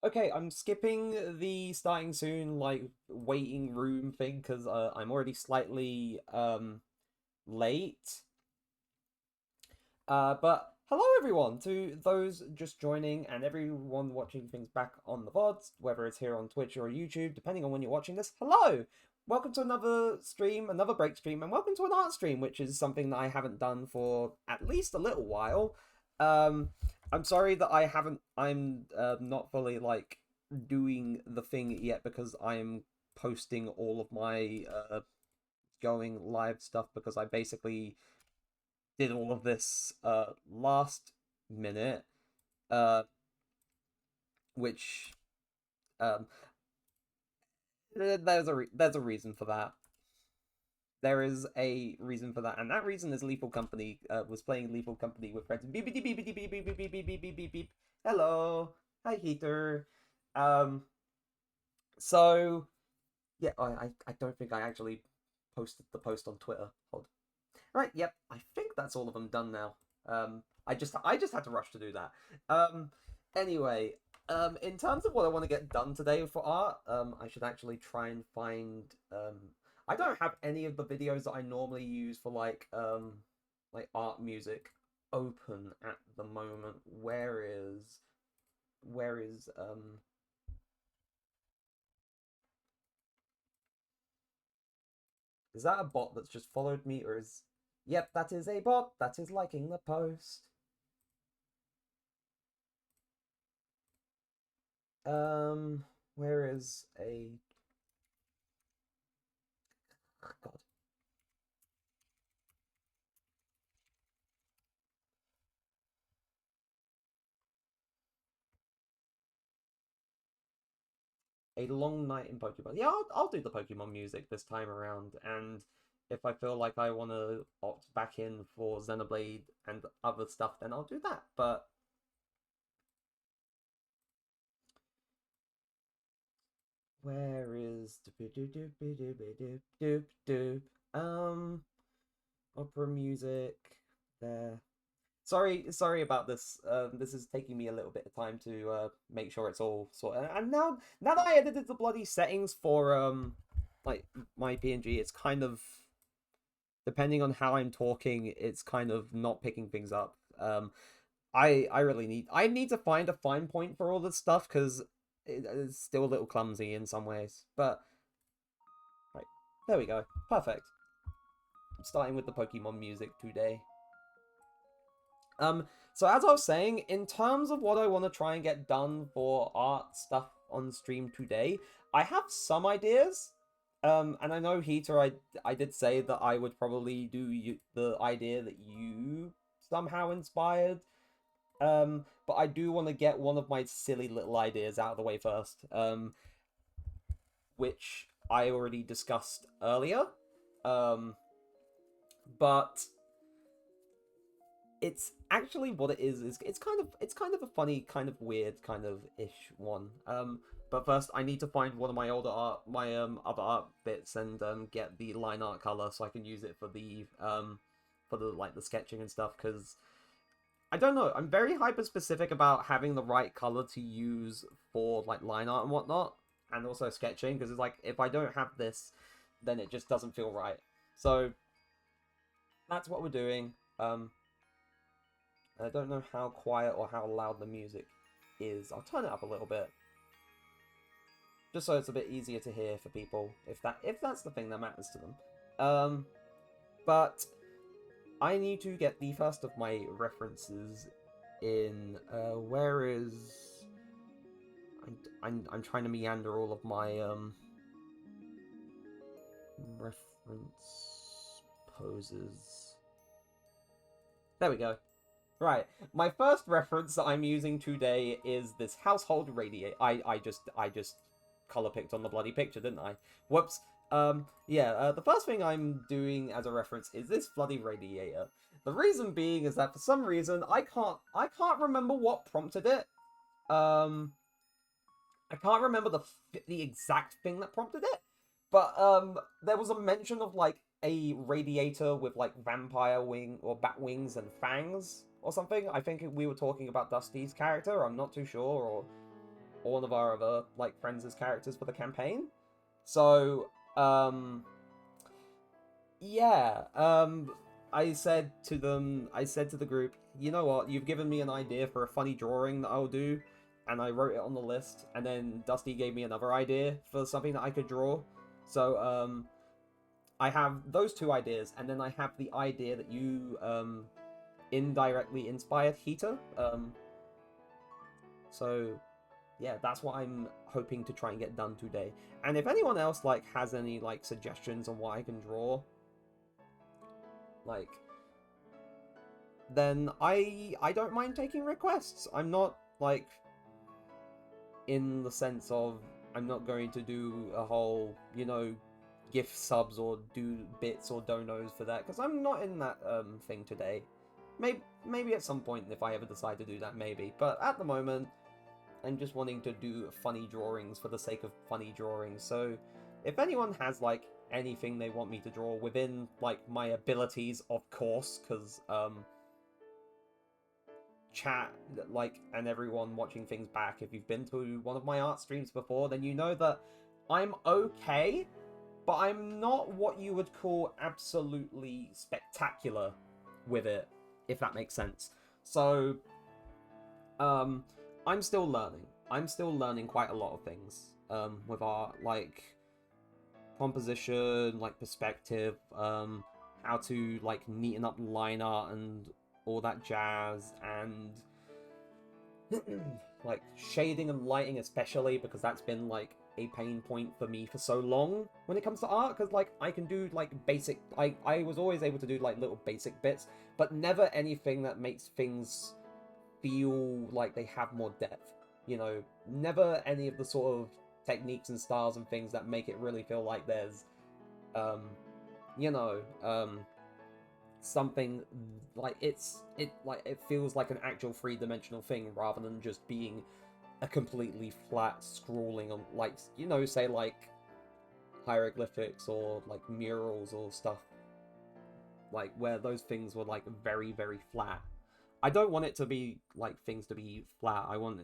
Okay, I'm skipping the starting soon, like, waiting room thing, because I'm already slightly, late. But hello everyone, to those just joining and everyone watching things back on the VODs, whether it's here on Twitch or YouTube, depending on when you're watching this, hello! Welcome to another stream, another break stream, and welcome to an art stream, which is something that I haven't done for at least a little while. Um, I'm sorry that I'm not fully, like, doing the thing yet because I'm posting all of my, going live stuff because I basically did all of this last minute, uh which um there's a reason for that. There is a reason for that, and that reason is Lethal Company was playing Lethal Company with friends. Beep beep beep beep beep beep beep beep beep beep beep beep beep. Hello, hi Heater. Um, so yeah, I don't think I actually posted the post on Twitter. Hold. Right, yep, I think that's all of them done now. I just had to rush to do that. Um, anyway, in terms of what I want to get done today for art, I should actually try and find. I don't have any of the videos that I normally use for like art music open at the moment. Where is is that a bot that's just followed me, or is? Yep, that is a bot that is liking the post. Um, where is a God? A long night in Pokemon. Yeah, I'll do the Pokemon music this time around, and if I feel like I want to opt back in for Xenoblade and other stuff, then I'll do that. But where is opera music there? Sorry about this. This is taking me a little bit of time to make sure it's all sorted. And now that I edited the bloody settings for like my PNG, it's kind of depending on how I'm talking, it's kind of not picking things up. I really need to find a fine point for all this stuff because it's still a little clumsy in some ways. But right, there we go, perfect. I'm starting with the Pokemon music today. So as I was saying, in terms of what I want to try and get done for art stuff on stream today, I have some ideas. And I know Heater, I did say that I would probably do the idea that you somehow inspired. But I do want to get one of my silly little ideas out of the way first. Which I already discussed earlier. Um, but it's actually what it is it's kind of a funny, kind of weird, kind of ish one. But first I need to find one of my older art, my other art bits, and get the line art color so I can use it for the like the sketching and stuff, because I don't know, I'm very hyper specific about having the right color to use for like line art and whatnot, and also sketching, because it's like if I don't have this, then it just doesn't feel right. So that's what we're doing. I don't know how quiet or how loud the music is. I'll turn it up a little bit, just so it's a bit easier to hear for people, if that's the thing that matters to them. But I need to get the first of my references in. Where is? I'm trying to meander all of my reference poses. There we go. Right. My first reference that I'm using today is this household radiator. I just color picked on the bloody picture, didn't I? Whoops. Yeah, the first thing I'm doing as a reference is this bloody radiator. The reason being is that for some reason I can't remember what prompted it. Um I can't remember the exact thing that prompted it, but there was a mention of like a radiator with like vampire wing or bat wings and fangs or something. I think we were talking about Dusty's character. I'm not too sure. Or all of our other like friends' characters for the campaign. So yeah, I said to the group, you know what, you've given me an idea for a funny drawing that I'll do, and I wrote it on the list, and then Dusty gave me another idea for something that I could draw. So I have those two ideas, and then I have the idea that you indirectly inspired Heater. So yeah, that's what I'm hoping to try and get done today. And if anyone else like has any like suggestions on what I can draw, like, then I don't mind taking requests. I'm not like in the sense of I'm not going to do a whole, you know, gift subs or do bits or donos for that, because I'm not in that thing today. Maybe at some point if I ever decide to do that, maybe. But at the moment, I'm just wanting to do funny drawings for the sake of funny drawings. So if anyone has like anything they want me to draw within like my abilities, of course, because chat, like, and everyone watching things back, if you've been to one of my art streams before, then you know that I'm okay, but I'm not what you would call absolutely spectacular with it, if that makes sense. So I'm still learning. I'm still learning quite a lot of things with art, like composition, like perspective, how to like neaten up line art and all that jazz, and like shading and lighting especially, because that's been like a pain point for me for so long when it comes to art, because like I can do like basic, I was always able to do like little basic bits, but never anything that makes things feel like they have more depth, you know, never any of the sort of techniques and styles and things that make it really feel like there's you know, something like it feels like an actual three-dimensional thing rather than just being a completely flat scrawling on, like, you know, say like hieroglyphics or like murals or stuff, like where those things were like very, very flat. I don't want it to be like things to be flat. I want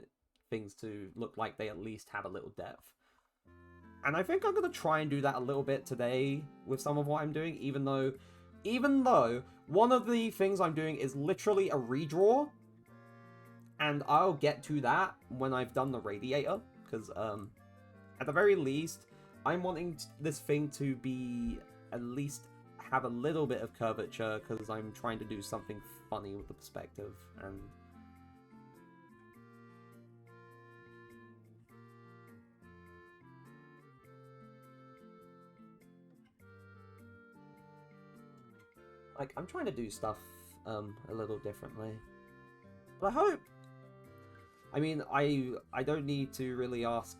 things to look like they at least have a little depth. And I think I'm going to try and do that a little bit today with some of what I'm doing, even though one of the things I'm doing is literally a redraw, and I'll get to that when I've done the radiator, because at the very least, I'm wanting this thing to be at least have a little bit of curvature, because I'm trying to do something funny with the perspective, and like I'm trying to do stuff a little differently. But I hope. I mean, I don't need to really ask.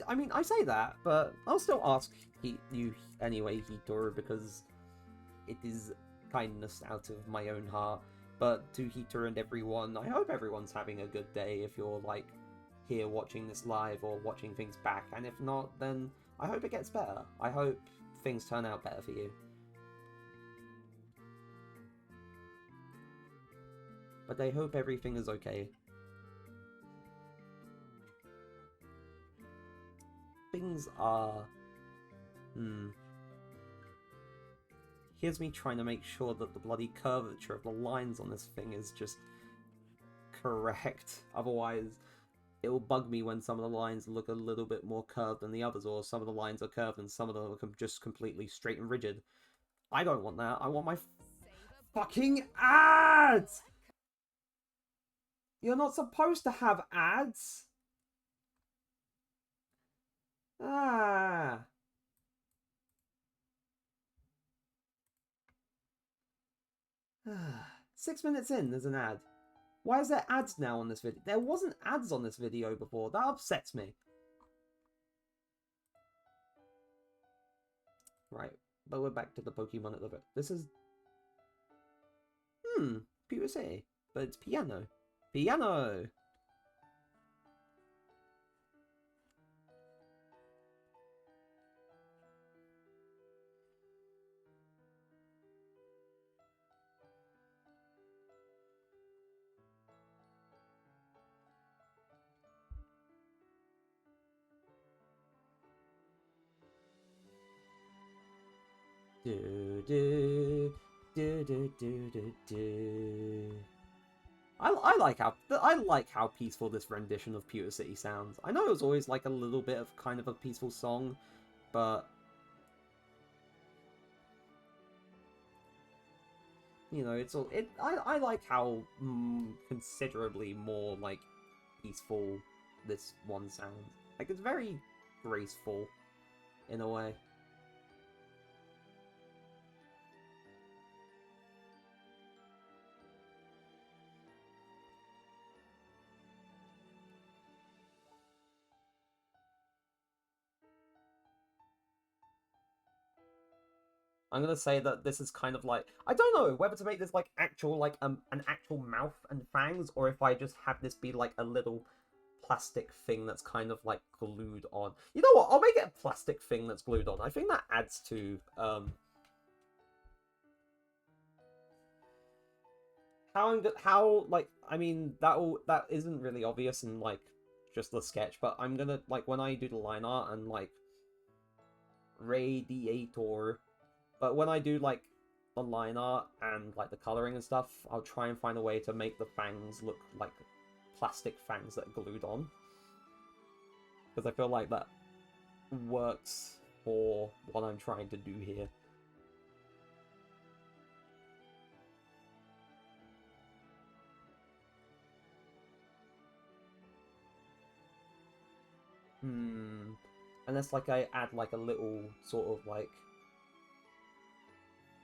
I mean, I say that, but I'll still ask you anyway, Hitor, because it is kindness out of my own heart. But to Heater and everyone, I hope everyone's having a good day if you're, like, here watching this live or watching things back. And if not, then I hope it gets better. I hope things turn out better for you. But I hope everything is okay. Things are... Here's me trying to make sure that the bloody curvature of the lines on this thing is just correct. Otherwise, it'll bug me when some of the lines look a little bit more curved than the others, or some of the lines are curved and some of them are just completely straight and rigid. I don't want that. I want my fucking ads! You're not supposed to have ads! Ah... 6 minutes in, there's an ad. Why is there ads now on this video? There wasn't ads on this video before. That upsets me. Right, but we're back to the Pokemon at the bit. This is... People say, but it's piano. Piano! Do do do do do do do. I like how peaceful this rendition of Pewter City sounds. I know it was always like a little bit of kind of a peaceful song, but you know, it's all it. I like how considerably more like peaceful this one sounds. Like it's very graceful in a way. I'm gonna say that this is kind of like I don't know whether to make this like actual like an actual mouth and fangs, or if I just have this be like a little plastic thing that's kind of like glued on. You know what? I'll make it a plastic thing that's glued on. I think that adds to how like I mean that isn't really obvious in like just the sketch, but I'm gonna like when I do the line art and like radiator. But when I do, like, the line art and, like, the colouring and stuff, I'll try and find a way to make the fangs look like plastic fangs that are glued on. Because I feel like that works for what I'm trying to do here. Unless, like, I add, like, a little sort of, like,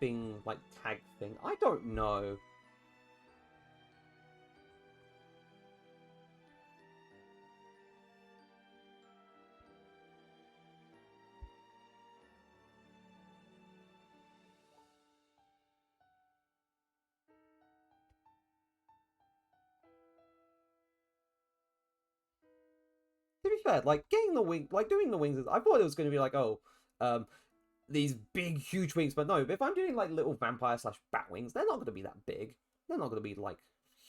thing, like, tag thing. I don't know. To be fair, like, getting the wing, like, doing the wings, I thought it was going to be like, oh, these big, huge wings, but no, if I'm doing, like, little vampire slash bat wings, they're not going to be that big. They're not going to be, like,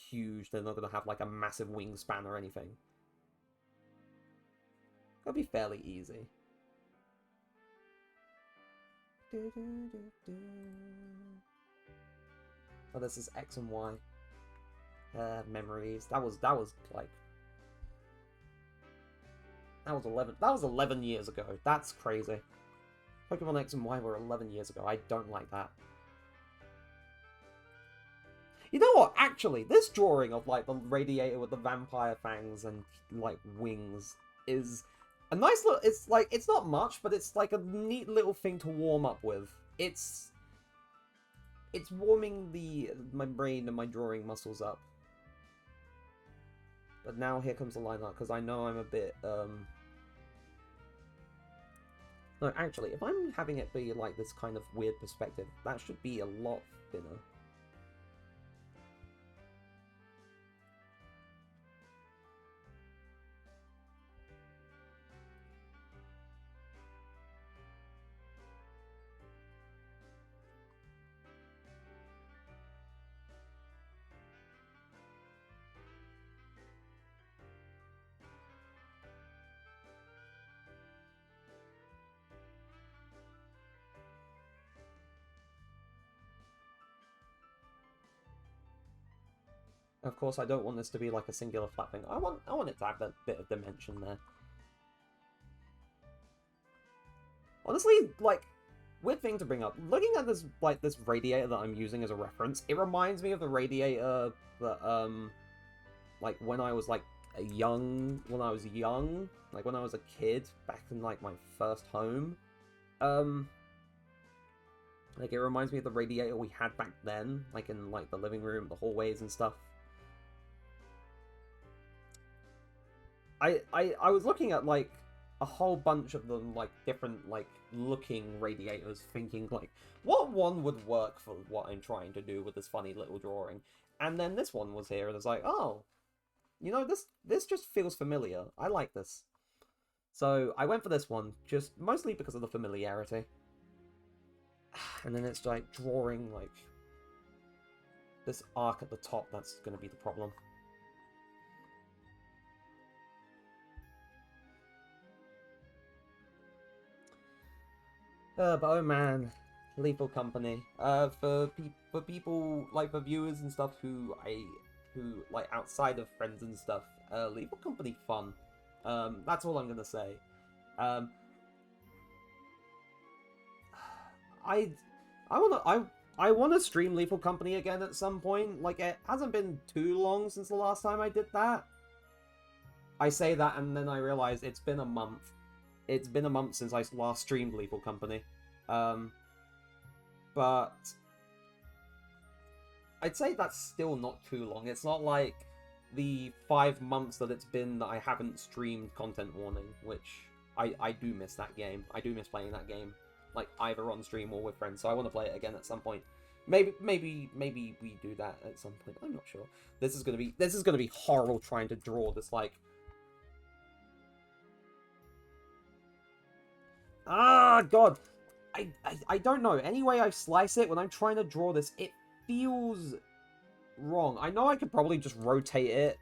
huge. They're not going to have, like, a massive wingspan or anything. It'll be fairly easy. Oh, this is X and Y. Memories. That was like that was 11 years ago. That's crazy. Pokemon X and Y were 11 years ago. I don't like that. You know what? Actually, this drawing of like the radiator with the vampire fangs and like wings is a nice little. It's like it's not much, but it's like a neat little thing to warm up with. It's warming my brain and my drawing muscles up. But now here comes the line art because I know I'm a bit No, actually, if I'm having it be like this kind of weird perspective, that should be a lot thinner. Of course, I don't want this to be like a singular flat thing. I want it to have that bit of dimension there. Honestly, like, weird thing to bring up. Looking at this, like, this radiator that I'm using as a reference, it reminds me of the radiator that, like, when I was, like, young, like, when I was a kid, back in, like, my first home. Like, it reminds me of the radiator we had back then, like, in, like, the living room, the hallways and stuff. I was looking at, like, a whole bunch of them, like, different, like, looking radiators, thinking, like, what one would work for what I'm trying to do with this funny little drawing? And then this one was here, and it's like, oh, you know, this just feels familiar. I like this. So I went for this one, just mostly because of the familiarity. And then it's, like, drawing, like, this arc at the top, that's going to be the problem. But oh man, Lethal Company. For people like for viewers and stuff who like outside of friends and stuff, Lethal Company fun. That's all I'm gonna say. Um, I I wanna stream Lethal Company again at some point. Like it hasn't been too long since the last time I did that. I say that and then I realize it's been a month. It's been a month since I last streamed Lethal Company. But I'd say that's still not too long. It's not like the 5 months that it's been that I haven't streamed Content Warning, which I do miss that game. I do miss playing that game, like either on stream or with friends. So I want to play it again at some point. Maybe we do that at some point. I'm not sure. This is gonna be horrible trying to draw this like. Ah, God. I don't know. Any way I slice it, when I'm trying to draw this, it feels wrong. I know I could probably just rotate it.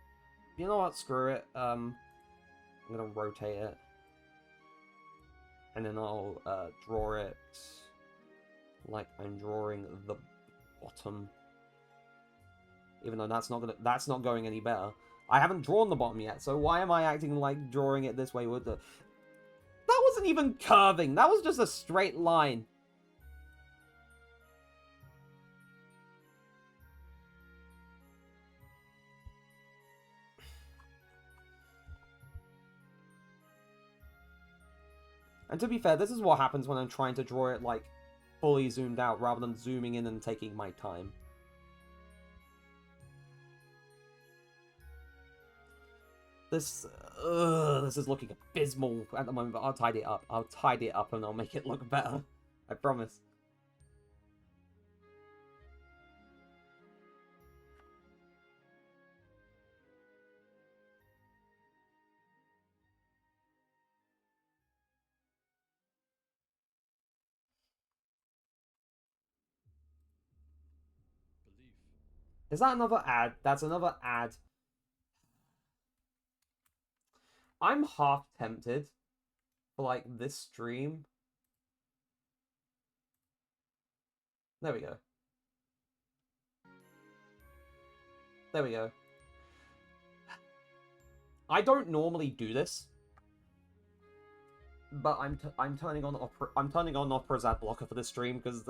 You know what? Screw it. I'm gonna rotate it. And then I'll draw it like I'm drawing the bottom. Even though that's not going any better. I haven't drawn the bottom yet, so why am I acting like drawing it this way with the... That wasn't even curving. That was just a straight line. And to be fair, this is what happens when I'm trying to draw it, like, fully zoomed out rather than zooming in and taking my time. This is looking abysmal at the moment, but I'll tidy it up. I'll tidy it up and I'll make it look better. I promise. Is that another ad? That's another ad. I'm half tempted for, like, this stream. There we go. There we go. I don't normally do this, but I'm turning on Opera's ad blocker for this stream because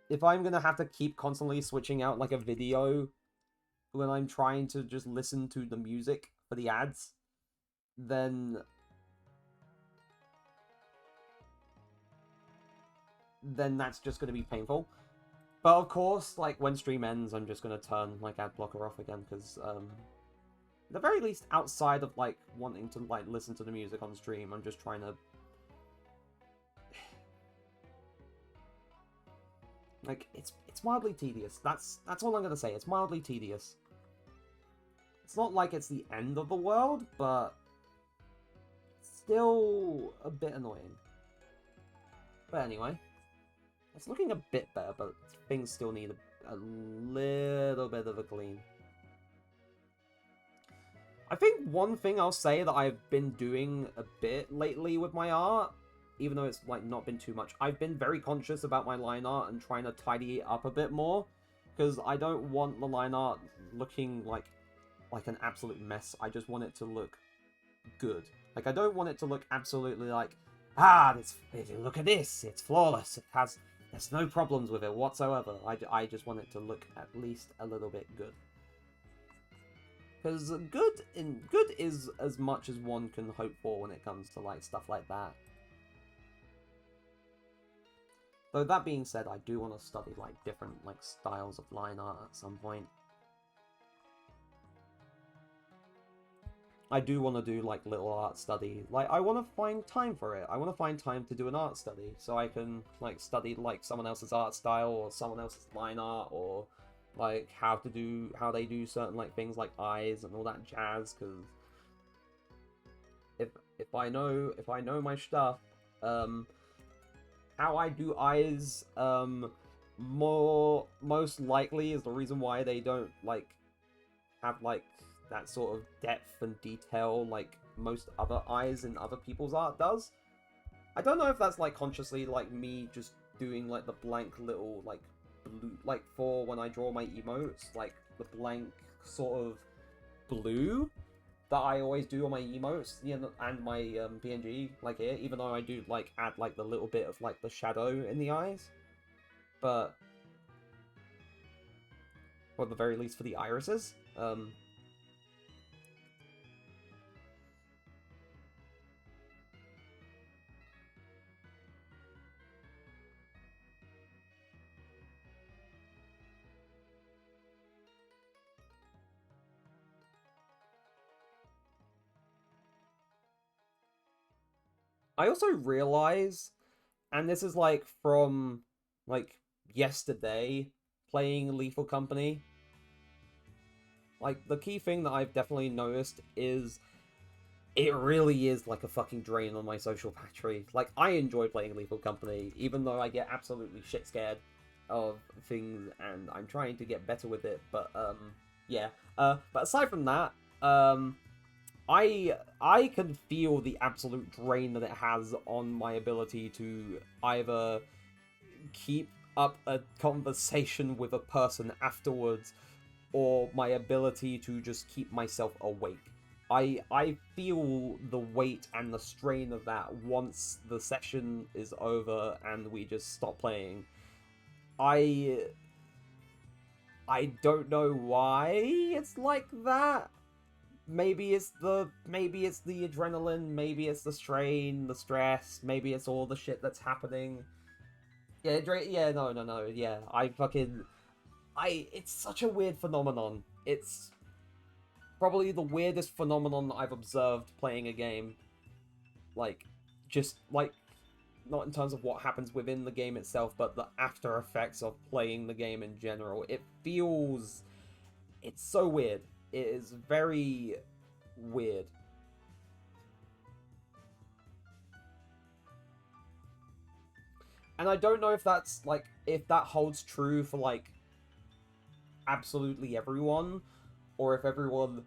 if I'm gonna have to keep constantly switching out like a video when I'm trying to just listen to the music for the ads, then that's just gonna be painful. But of course, like when stream ends, I'm just gonna turn like ad blocker off again because at the very least, outside of like wanting to like listen to the music on stream, I'm just trying to like it's mildly tedious. That's all I'm gonna say. It's mildly tedious. It's not like it's the end of the world, but still a bit annoying. But anyway, it's looking a bit better, but things still need a little bit of a clean. I think one thing I'll say that I've been doing a bit lately with my art, even though it's like not been too much, I've been very conscious about my line art and trying to tidy it up a bit more, because I don't want the line art looking like an absolute mess. I just want it to look good. Like, I don't want it to look absolutely like, look at this, it's flawless, there's no problems with it whatsoever. I just want it to look at least a little bit good. Because good is as much as one can hope for when it comes to like stuff like that. Though that being said, I do want to study like different like styles of line art at some point. I do want to do like little art study. Like I want to find time for it. I want to find time to do an art study so I can like study like someone else's art style or someone else's line art or like how they do certain like things like eyes and all that jazz. Because if I know my stuff, how I do eyes most likely is the reason why they don't like have like that sort of depth and detail like most other eyes in other people's art does. I don't know if that's like consciously like me just doing like the blank little like blue, like for when I draw my emotes, like the blank sort of blue that I always do on my emotes, you know, and my PNG, like here, even though I do like add like the little bit of like the shadow in the eyes, but or at the very least for the irises. I also realize, and this is like from like yesterday playing Lethal Company, like the key thing that I've definitely noticed is it really is like a fucking drain on my social battery. Like, I enjoy playing Lethal Company, even though I get absolutely shit scared of things, and I'm trying to get better with it, but, yeah. But aside from that, I can feel the absolute drain that it has on my ability to either keep up a conversation with a person afterwards, or my ability to just keep myself awake. I feel the weight and the strain of that once the session is over and we just stop playing. I don't know why it's like that. Maybe it's the adrenaline, maybe it's the strain, the stress, maybe it's all the shit that's happening. Yeah, no, yeah. It's such a weird phenomenon. It's probably the weirdest phenomenon I've observed playing a game. Like, just, like, not in terms of what happens within the game itself, but the after effects of playing the game in general. It feels... It's so weird. It is very weird. And I don't know if that's, like, if that holds true for, like, absolutely everyone, or if everyone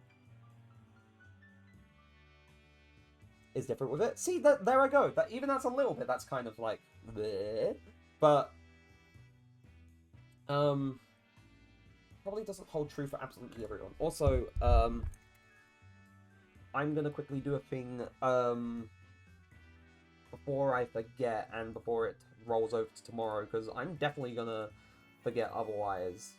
is different with it. See, there I go. That even that's a little bit. That's kind of like, bleh. But probably doesn't hold true for absolutely everyone. Also, I'm gonna quickly do a thing before I forget and before it rolls over to tomorrow, because I'm definitely gonna forget otherwise.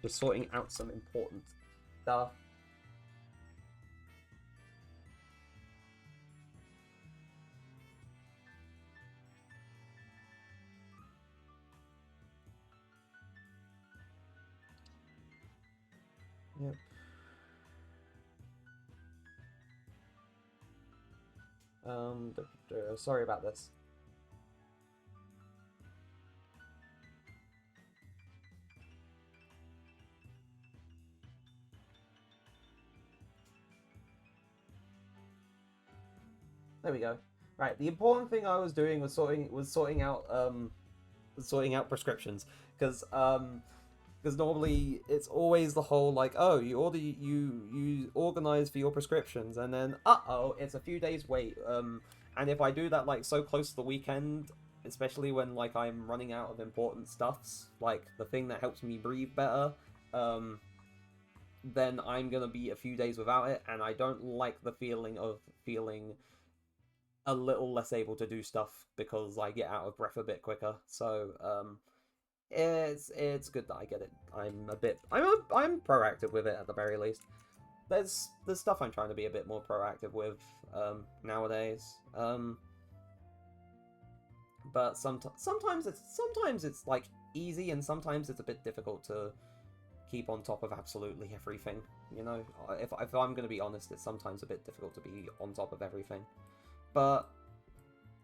Just sorting out some important stuff. Yep. Sorry about this. There we go. Right, the important thing I was doing was sorting out prescriptions, because normally it's always the whole like, oh, you organize for your prescriptions, and then it's a few days wait. And if I do that like so close to the weekend, especially when like I'm running out of important stuffs, like the thing that helps me breathe better, then I'm gonna be a few days without it, and I don't like the feeling of feeling a little less able to do stuff because I get out of breath a bit quicker. So it's good that I get it. I'm proactive with it at the very least. There's stuff I'm trying to be a bit more proactive with nowadays. But sometimes it's like easy, and sometimes it's a bit difficult to keep on top of absolutely everything. You know, if I'm gonna be honest, it's sometimes a bit difficult to be on top of everything. But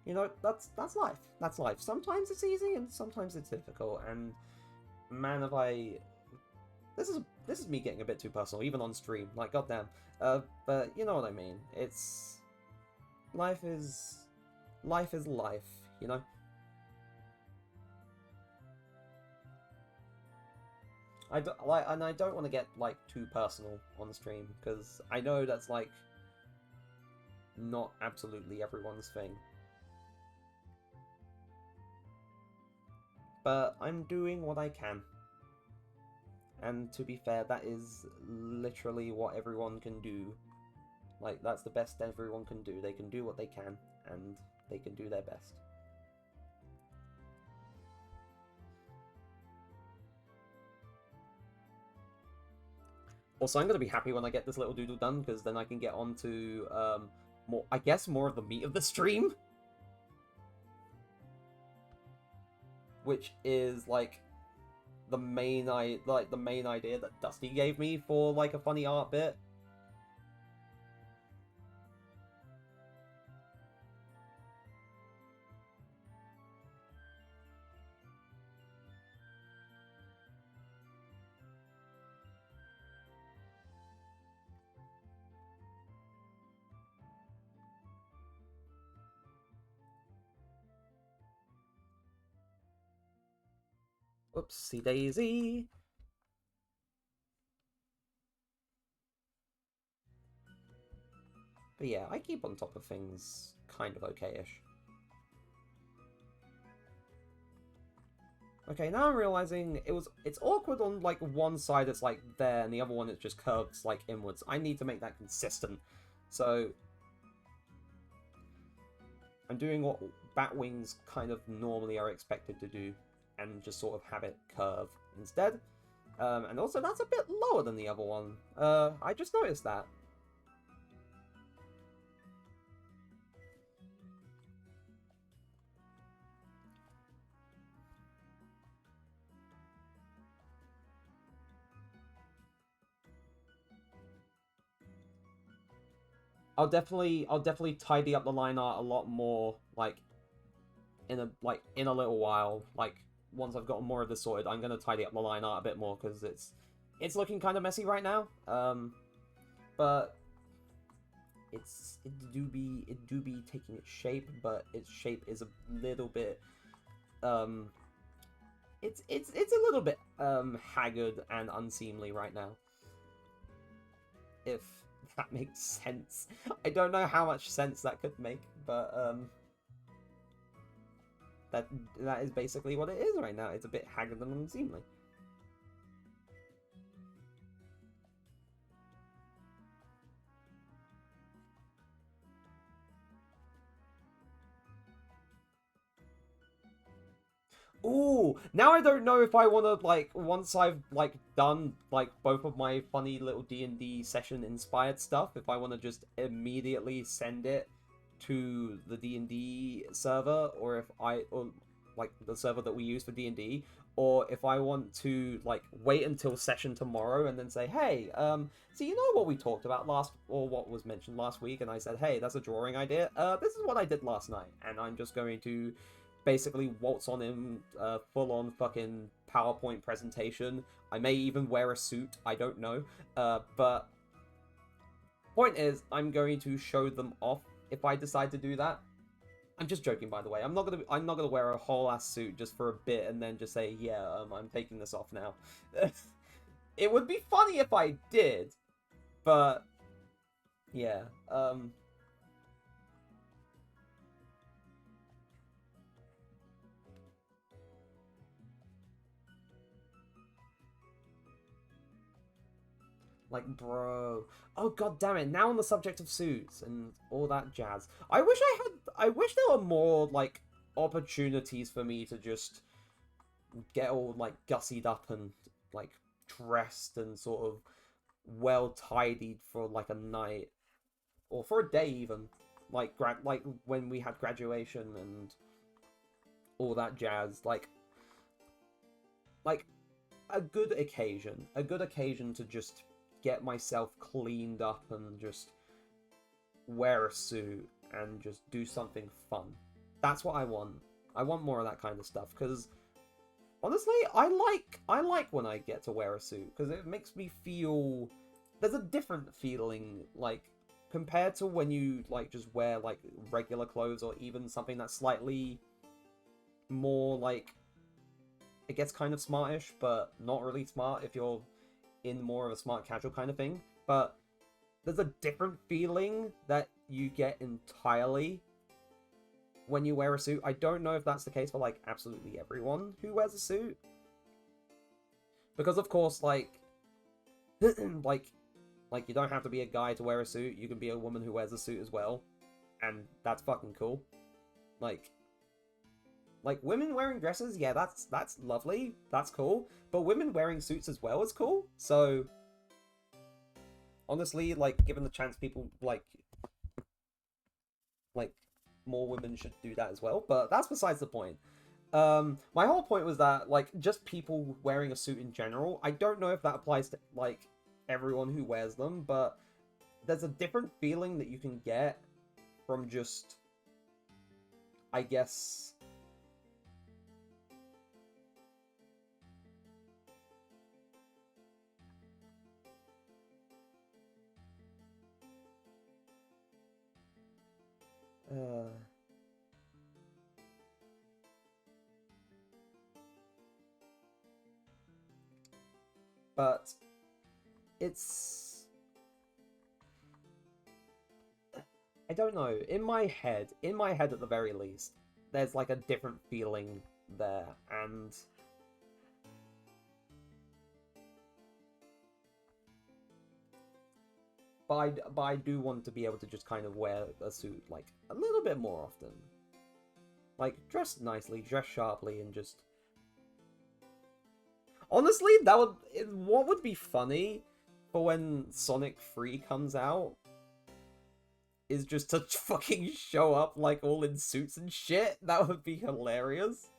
you know, that's life. That's life. Sometimes it's easy and sometimes it's difficult. And man, have I... This is me getting a bit too personal, even on stream. Like, goddamn. But you know what I mean. It's... Life is life, you know? and I don't want to get like too personal on the stream because I know that's like not absolutely everyone's thing. But I'm doing what I can. And to be fair, that is literally what everyone can do. Like, that's the best everyone can do. They can do what they can, and they can do their best. Also, I'm going to be happy when I get this little doodle done, because then I can get on to, more of the meat of the stream. Which is, like, the main idea that Dusty gave me for, like, a funny art bit. Oopsie daisy. But yeah, I keep on top of things kind of okay-ish. Okay, now I'm realizing it's awkward on like one side it's like there and the other one it just curves like inwards. I need to make that consistent. So I'm doing what bat wings kind of normally are expected to do and just sort of have it curve instead. And also that's a bit lower than the other one. I just noticed that. I'll definitely tidy up the line art a lot more, like in a little while. Like once I've gotten more of this sorted, I'm gonna tidy up the line art a bit more because it's looking kind of messy right now. But it do be taking its shape, but its shape is a little bit it's a little bit haggard and unseemly right now. If that makes sense. I don't know how much sense that could make, but that is basically what it is right now. It's a bit haggard and unseemly. Ooh, now I don't know if I want to, like, once I've, like, done, like, both of my funny little D&D session inspired stuff, if I want to just immediately send it to the D&D server, or like, the server that we use for D&D, or if I want to, like, wait until session tomorrow and then say, hey, so you know what we talked about or what was mentioned last week, and I said, hey, that's a drawing idea, this is what I did last night, and I'm just going to basically waltz on in full-on fucking PowerPoint presentation. I may even wear a suit, I don't know. But point is, I'm going to show them off if I decide to do that. I'm just joking, by the way. I'm not gonna wear a whole ass suit just for a bit and then just say, yeah, I'm taking this off now. It would be funny if I did, but yeah. Like, bro. Oh, god damn it. Now on the subject of suits and all that jazz. I wish there were more, like, opportunities for me to just get all, like, gussied up and, like, dressed and sort of well tidied for, like, a night. Or for a day, even. Like, when we had graduation and all that jazz. Like, a good occasion. A good occasion to just get myself cleaned up and just wear a suit and just do something fun. That's what I want. I want more of that kind of stuff because honestly, I like when I get to wear a suit because it makes me feel there's a different feeling like compared to when you like just wear like regular clothes or even something that's slightly more like it gets kind of smartish, but not really smart if you're in more of a smart casual kind of thing. But there's a different feeling that you get entirely when you wear a suit. I don't know if that's the case for, like, absolutely everyone who wears a suit. Because, of course, like, like, you don't have to be a guy to wear a suit. You can be a woman who wears a suit as well. And that's fucking cool. Like, women wearing dresses, yeah, that's lovely. That's cool. But women wearing suits as well is cool. So, honestly, like, given the chance, people, like, more women should do that as well. But that's besides the point. My whole point was that, like, just people wearing a suit in general, I don't know if that applies to, like, everyone who wears them, but there's a different feeling that you can get from just, I guess, but it's, I don't know, in my head at the very least, there's like a different feeling there, and but I do want to be able to just kind of wear a suit, like, a little bit more often. Like, dress nicely, dress sharply, and just... Honestly, what would be funny for when Sonic 3 comes out is just to fucking show up, like, all in suits and shit. That would be hilarious.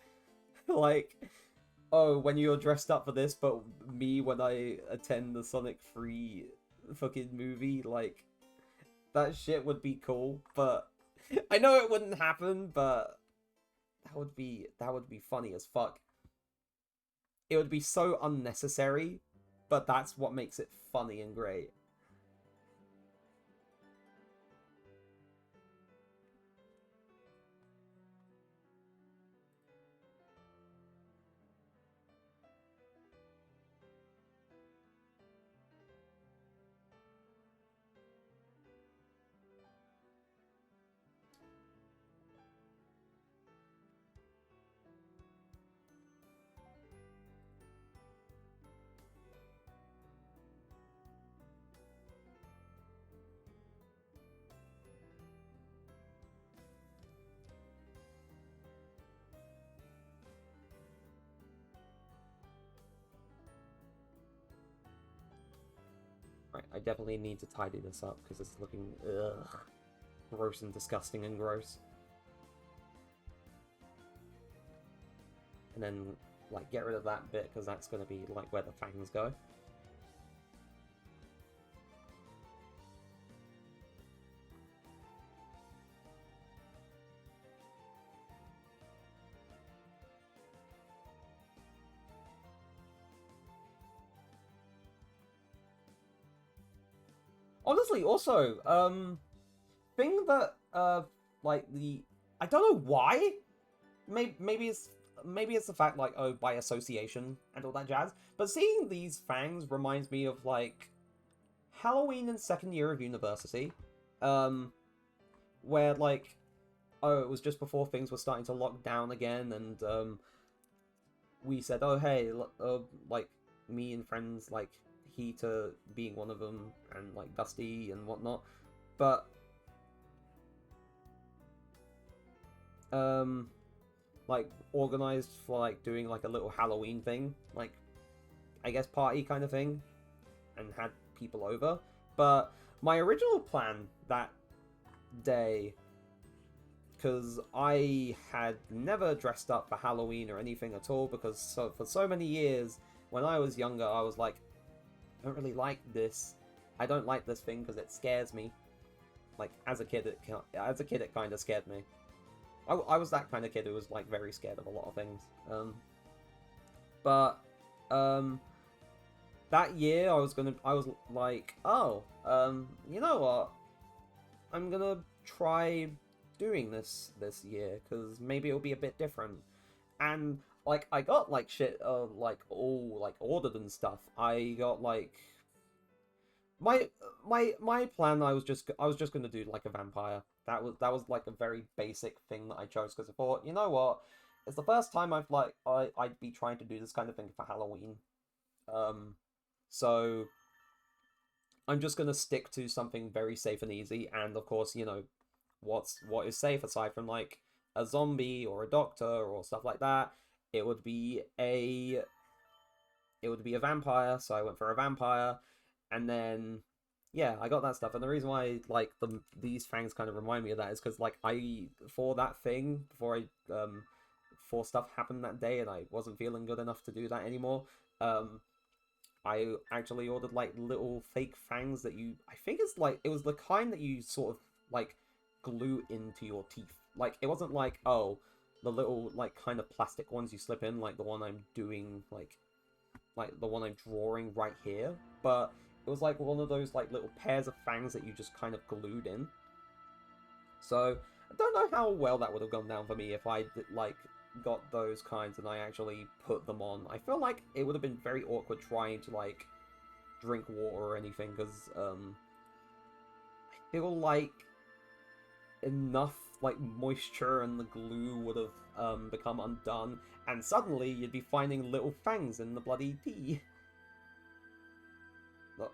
Like, oh, when you're dressed up for this, but me when I attend the Sonic 3 fucking movie, like, that shit would be cool, but I know it wouldn't happen, but that would be funny as fuck. It would be so unnecessary, but that's what makes it funny and great. Right, I definitely need to tidy this up because it's looking gross and disgusting and gross. And then, like, get rid of that bit because that's going to be, like, where the fangs go. Honestly, also, thing that, like, I don't know why. Maybe it's the fact, like, oh, by association and all that jazz. But seeing these fangs reminds me of, like, Halloween in second year of university. Where, like, oh, it was just before things were starting to lock down again, and, we said, oh, hey, like, me and friends, like, Heater being one of them, and, like, Dusty and whatnot, but, like, organized for, like, doing, like, a little Halloween thing, like, I guess party kind of thing, and had people over, but my original plan that day, because I had never dressed up for Halloween or anything at all, because for so many years, when I was younger, I was like, I don't really like this. I don't like this thing because it scares me. Like, as a kid, it kind of scared me. I was that kind of kid who was, like, very scared of a lot of things. But that year, I was like, oh, you know what? I'm gonna try doing this year, because maybe it'll be a bit different. And like I got like shit like all like ordered and stuff. I got like my my plan. I was just gonna do like a vampire. That was like a very basic thing that I chose because I thought, you know what, it's the first time I'd be trying to do this kind of thing for Halloween. Um, so I'm just gonna stick to something very safe and easy. And of course, you know, what is safe aside from like a zombie or a doctor or stuff like that? It would be a vampire, so I went for a vampire, and then yeah, I got that stuff. And the reason why like these fangs kind of remind me of that is because like I for that thing before stuff happened that day and I wasn't feeling good enough to do that anymore. Um, I actually ordered like little fake fangs that I think it's like it was the kind that you sort of like glue into your teeth. Like it wasn't like, oh, the little like kind of plastic ones you slip in, like the one I'm doing, like the one I'm drawing right here, but it was like one of those like little pairs of fangs that you just kind of glued in. So I don't know how well that would have gone down for me if I like got those kinds and I actually put them on. I feel like it would have been very awkward trying to like drink water or anything because I feel like enough like moisture and the glue would have become undone, and suddenly you'd be finding little fangs in the bloody tea.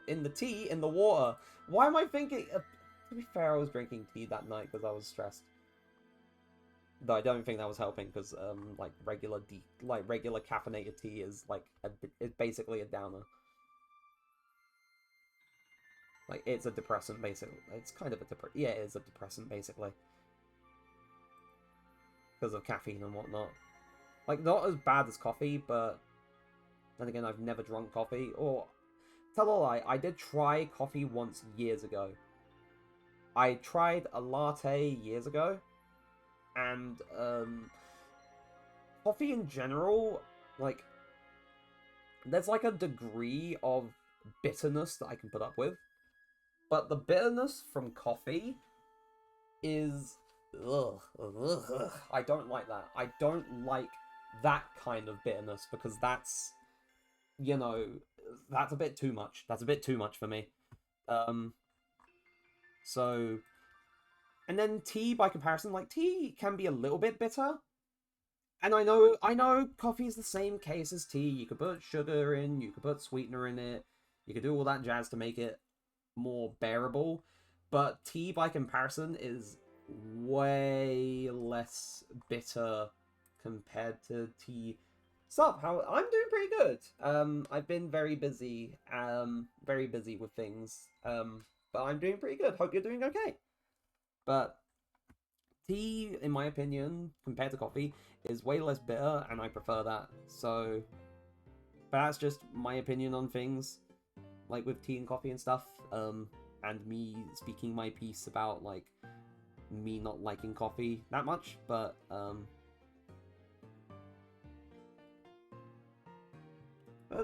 In the tea, in the water. Why am I thinking? To be fair, I was drinking tea that night because I was stressed. Though I don't think that was helping because like regular caffeinated tea is like it's basically a downer. Like it's a depressant basically. It's kind of a yeah, it is a depressant basically because of caffeine and whatnot. Like not as bad as coffee, but then again, I've never drunk coffee. Or tell a lie, I did try coffee once years ago. I tried a latte years ago, and coffee in general, like there's like a degree of bitterness that I can put up with, but the bitterness from coffee is I don't like that. I don't like that kind of bitterness because that's, you know, that's a bit too much. That's a bit too much for me. Um, so, and then tea by comparison, like tea can be a little bit bitter. And I know coffee is the same case as tea. You could put sugar in, you could put sweetener in it, you could do all that jazz to make it more bearable. But tea by comparison is way less bitter compared to tea. Sup, how I'm doing pretty good. I've been very busy with things. But I'm doing pretty good. Hope you're doing okay. But tea, in my opinion, compared to coffee, is way less bitter, and I prefer that. So, but that's just my opinion on things, like with tea and coffee and stuff. And me speaking my piece about like me not liking coffee that much, but at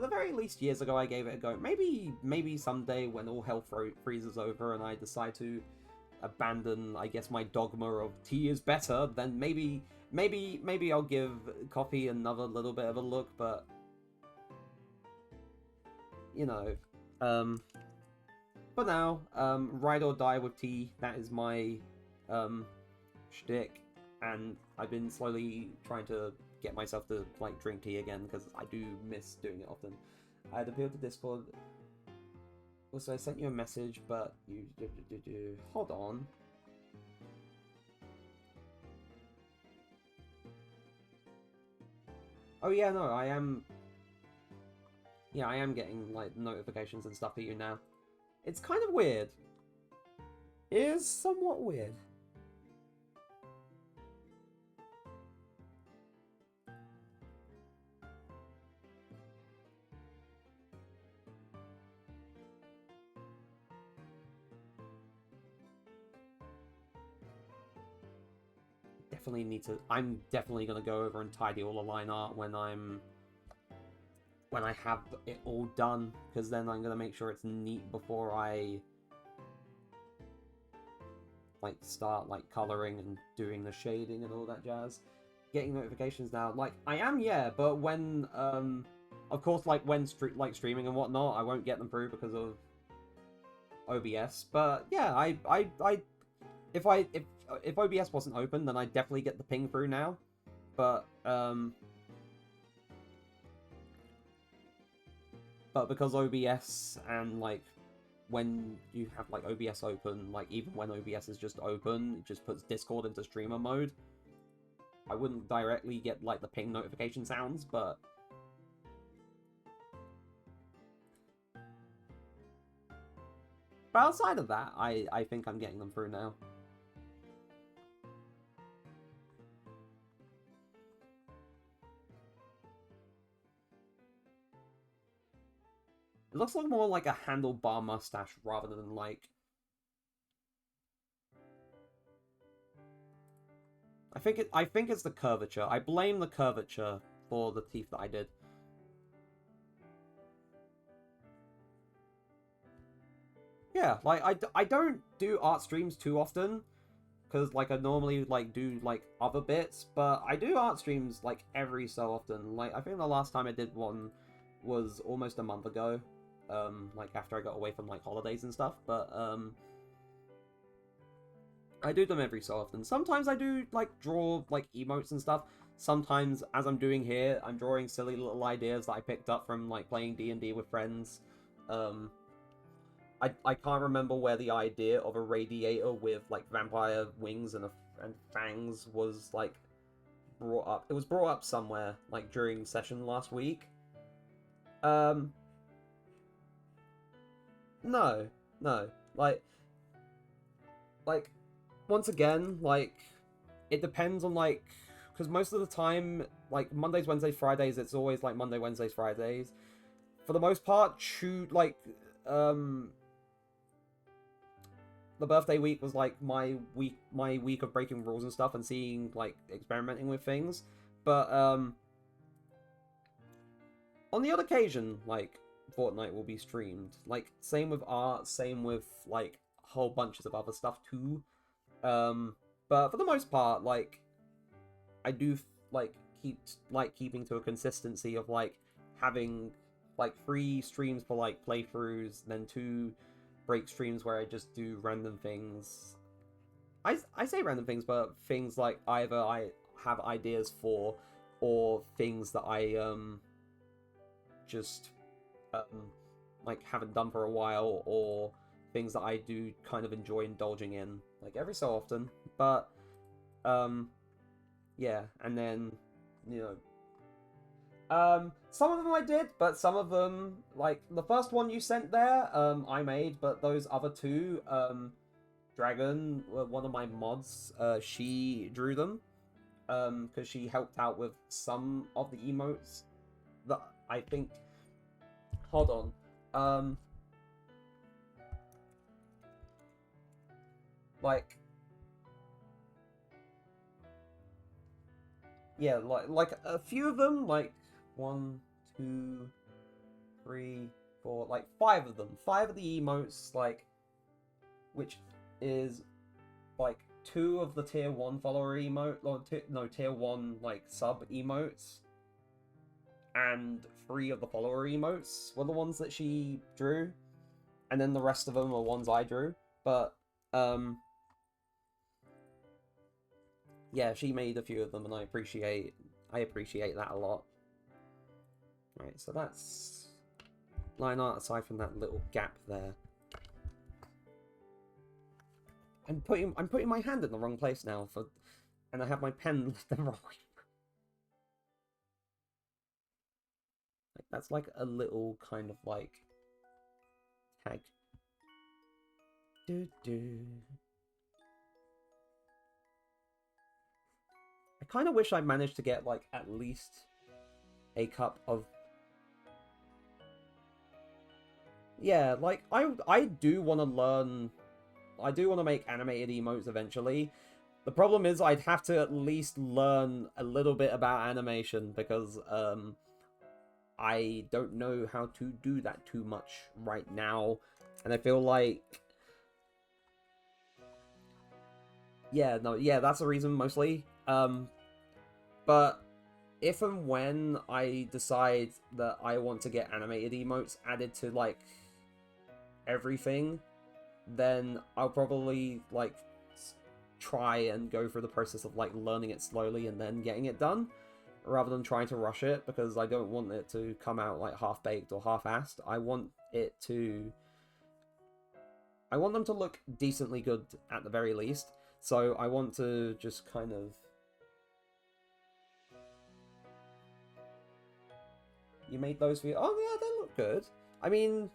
the very least, years ago I gave it a go. Maybe someday when all hell freezes over and I decide to abandon, I guess, my dogma of tea is better, then maybe I'll give coffee another little bit of a look. But you know, for now, ride or die with tea. That is my shtick, and I've been slowly trying to get myself to like drink tea again because I do miss doing it often. I had appealed to Discord. Also, I sent you a message, but you hold on. Oh yeah, no, I am. Yeah, I am getting like notifications and stuff for you now. It's kind of weird. It is somewhat weird. Definitely need to. I'm definitely gonna go over and tidy all the line art when I have it all done, because then I'm gonna make sure it's neat before I like start like coloring and doing the shading and all that jazz. getting notifications now. Like, I am, yeah, but when, of course, like, when streaming and whatnot, I won't get them through because of OBS. But, yeah, if OBS wasn't open, then I'd definitely get the ping through now. But because OBS and, like, when you have, like, OBS open, like, even when OBS is just open, it just puts Discord into streamer mode. I wouldn't directly get, like, the ping notification sounds, but... But outside of that, I think I'm getting them through now. It looks like more like a handlebar mustache rather than, like... I think it's the curvature. I blame the curvature for the teeth that I did. Yeah, like, I don't do art streams too often, because, like, I normally, like, do, like, other bits, but I do art streams, like, every so often. Like, I think the last time I did one was almost a month ago, like, after I got away from, like, holidays and stuff, but, I do them every so often. Sometimes I do, like, draw, like, emotes and stuff. Sometimes, as I'm doing here, I'm drawing silly little ideas that I picked up from, like, playing D&D with friends. I can't remember where the idea of a radiator with, like, vampire wings and fangs was, like, brought up. It was brought up somewhere, like, during session last week. No. Like, once again, like, it depends on, like, because most of the time, like, Mondays, Wednesdays, Fridays, it's always, like, Monday, Wednesdays, Fridays. For the most part, the birthday week was, like, my week of breaking rules and stuff and seeing, like, experimenting with things. But, on the odd occasion, like, Fortnite will be streamed. Like, same with art, same with, like, whole bunches of other stuff, too. But for the most part, like, I do, like, keeping to a consistency of, like, having, like, 3 streams for, like, playthroughs, then 2 break streams where I just do random things. I say random things, but things like either I have ideas for, or things that I just like haven't done for a while, or things that I do kind of enjoy indulging in, like, every so often. But yeah, and then, you know, some of them I did, but some of them, like, the first one you sent there, I made, but those other 2, Dragon, one of my mods, she drew them, because she helped out with some of the emotes that I think... Hold on. Like... Yeah, like a few of them, like, 1, 2, 3, 4, like, 5 of them. 5 of the emotes, like, which is, like, 2 of the tier 1 follower emote, or tier 1, like, sub emotes, and 3 of the follower emotes were the ones that she drew, and then the rest of them are ones I drew. But, yeah, she made a few of them, and I appreciate that a lot. Right, so that's line art aside from that little gap there. I'm putting my hand in the wrong place now, and I have my pen the wrong way. Like, that's like a little kind of, like, tag. I kind of wish I managed to get, like, at least a cup of... Yeah, like, I do want to learn... I do want to make animated emotes eventually. The problem is I'd have to at least learn a little bit about animation, because, I don't know how to do that too much right now. And I feel like... Yeah, no, yeah, that's the reason, mostly. But if and when I decide that I want to get animated emotes added to, like, everything, then I'll probably, like, try and go through the process of, like, learning it slowly and then getting it done, rather than trying to rush it, because I don't want it to come out, like, half-baked or half-assed. I want them to look decently good at the very least, so I want to just kind of... You made those for you? Oh, yeah, they look good. I mean,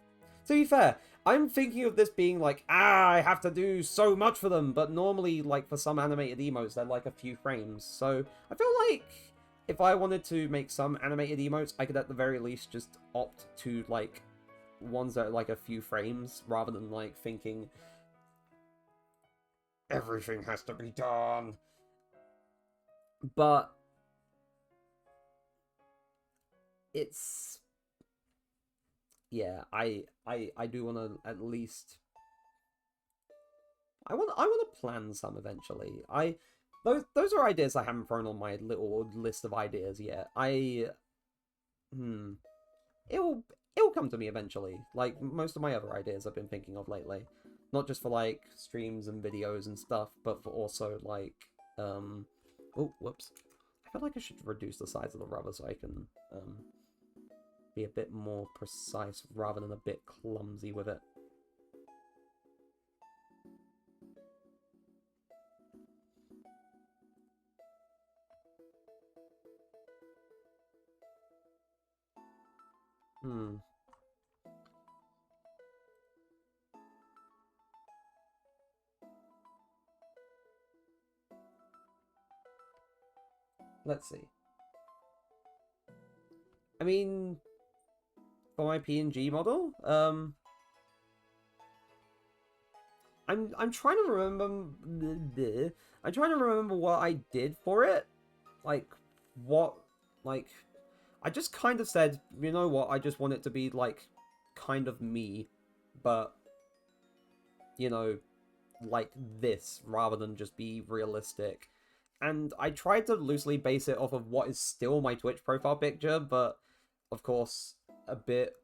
to be fair, I'm thinking of this being like, I have to do so much for them, but normally, like, for some animated emotes, they're like a few frames, so I feel like if I wanted to make some animated emotes, I could at the very least just opt to, like, ones that are like a few frames, rather than, like, thinking everything has to be done. But it's... yeah, I do want to at least... I want to plan some eventually. Those are ideas I haven't thrown on my little list of ideas yet. It'll come to me eventually. Like most of my other ideas I've been thinking of lately. Not just for like streams and videos and stuff, but for also like oh, whoops. I feel like I should reduce the size of the rubber so I can be a bit more precise rather than a bit clumsy with it. Let's see. I mean, for my PNG model, I'm trying to remember. I'm trying to remember what I did for it. Like, what, like, I just kind of said, you know what? I just want it to be like, kind of me, but you know, like this rather than just be realistic. And I tried to loosely base it off of what is still my Twitch profile picture, but of course a bit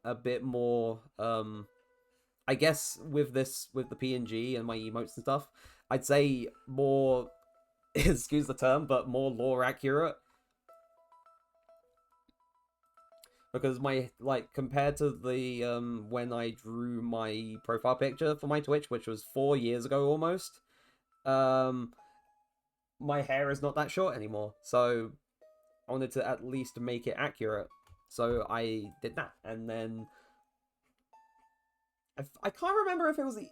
more I guess with the PNG and my emotes and stuff, I'd say more excuse the term, but more lore accurate. Because my, like, compared to the when I drew my profile picture for my Twitch, which was 4 years ago almost, my hair is not that short anymore, so I wanted to at least make it accurate. So I did that, and then I can't remember if it was the...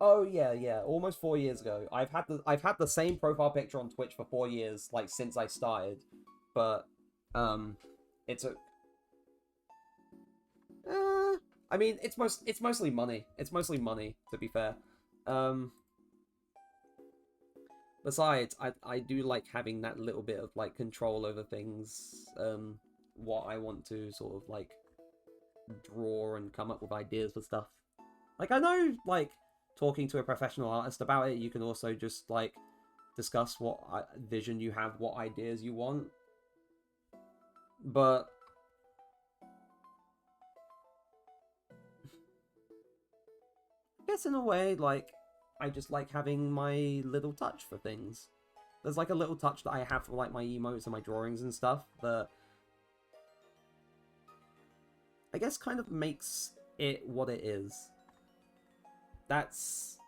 Oh yeah, almost 4 years ago. I've had the same profile picture on Twitch for 4 years, like since I started, but it's a... I mean, it's mostly money. It's mostly money, to be fair. Besides, I do like having that little bit of like control over things, what I want to sort of like draw and come up with ideas for stuff. Like, I know, like, talking to a professional artist about it, you can also just like discuss what vision you have, what ideas you want. But I guess in a way, like, I just like having my little touch for things. There's like a little touch that I have for like my emotes and my drawings and stuff that I guess kind of makes it what it is. That's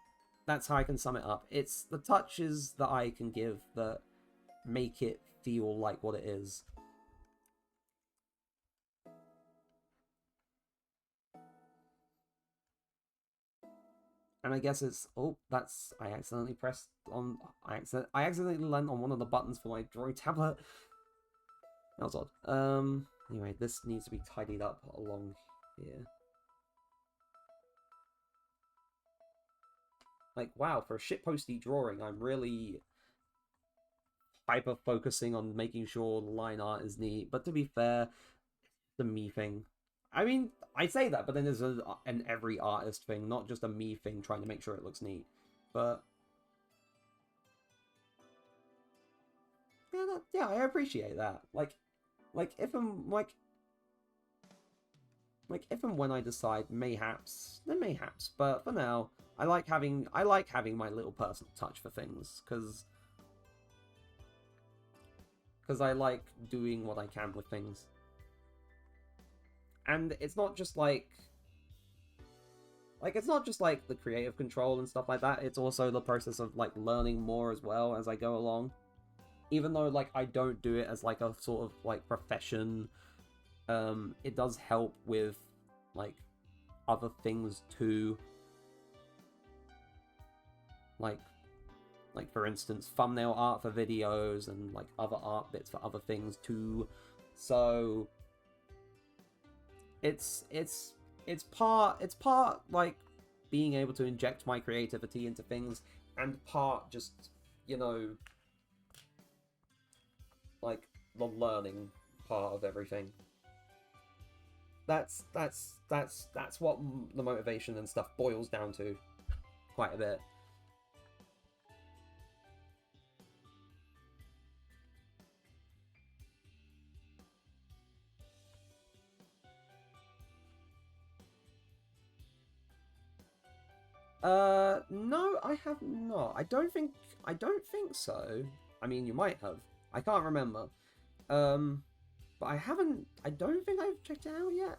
how I can sum it up. It's the touches that I can give that make it feel like what it is. And I guess it's... oh, that's... I accidentally pressed on... I accidentally landed on one of the buttons for my drawing tablet. That was odd. Anyway, this needs to be tidied up along here. Like, wow, for a shitposty drawing, I'm really hyper-focusing on making sure the line art is neat. But to be fair, the me thing. I mean, I say that, but then there's an every artist thing, not just a me thing trying to make sure it looks neat. But yeah, I appreciate that. Like if I'm like if and when I decide, mayhaps, then mayhaps. But for now, I like having my little personal touch for things, because I like doing what I can with things. And it's not just like it's not just like the creative control and stuff like that. It's also the process of like learning more as well as I go along. Even though like I don't do it as like a sort of like profession, it does help with like other things too. Like for instance, thumbnail art for videos and like other art bits for other things too. So it's part like being able to inject my creativity into things, and part just, you know, like the learning part of everything. That's what the motivation and stuff boils down to quite a bit. No, I have not. I don't think so. I mean, you might have. I can't remember. Um, but I don't think I've checked it out yet.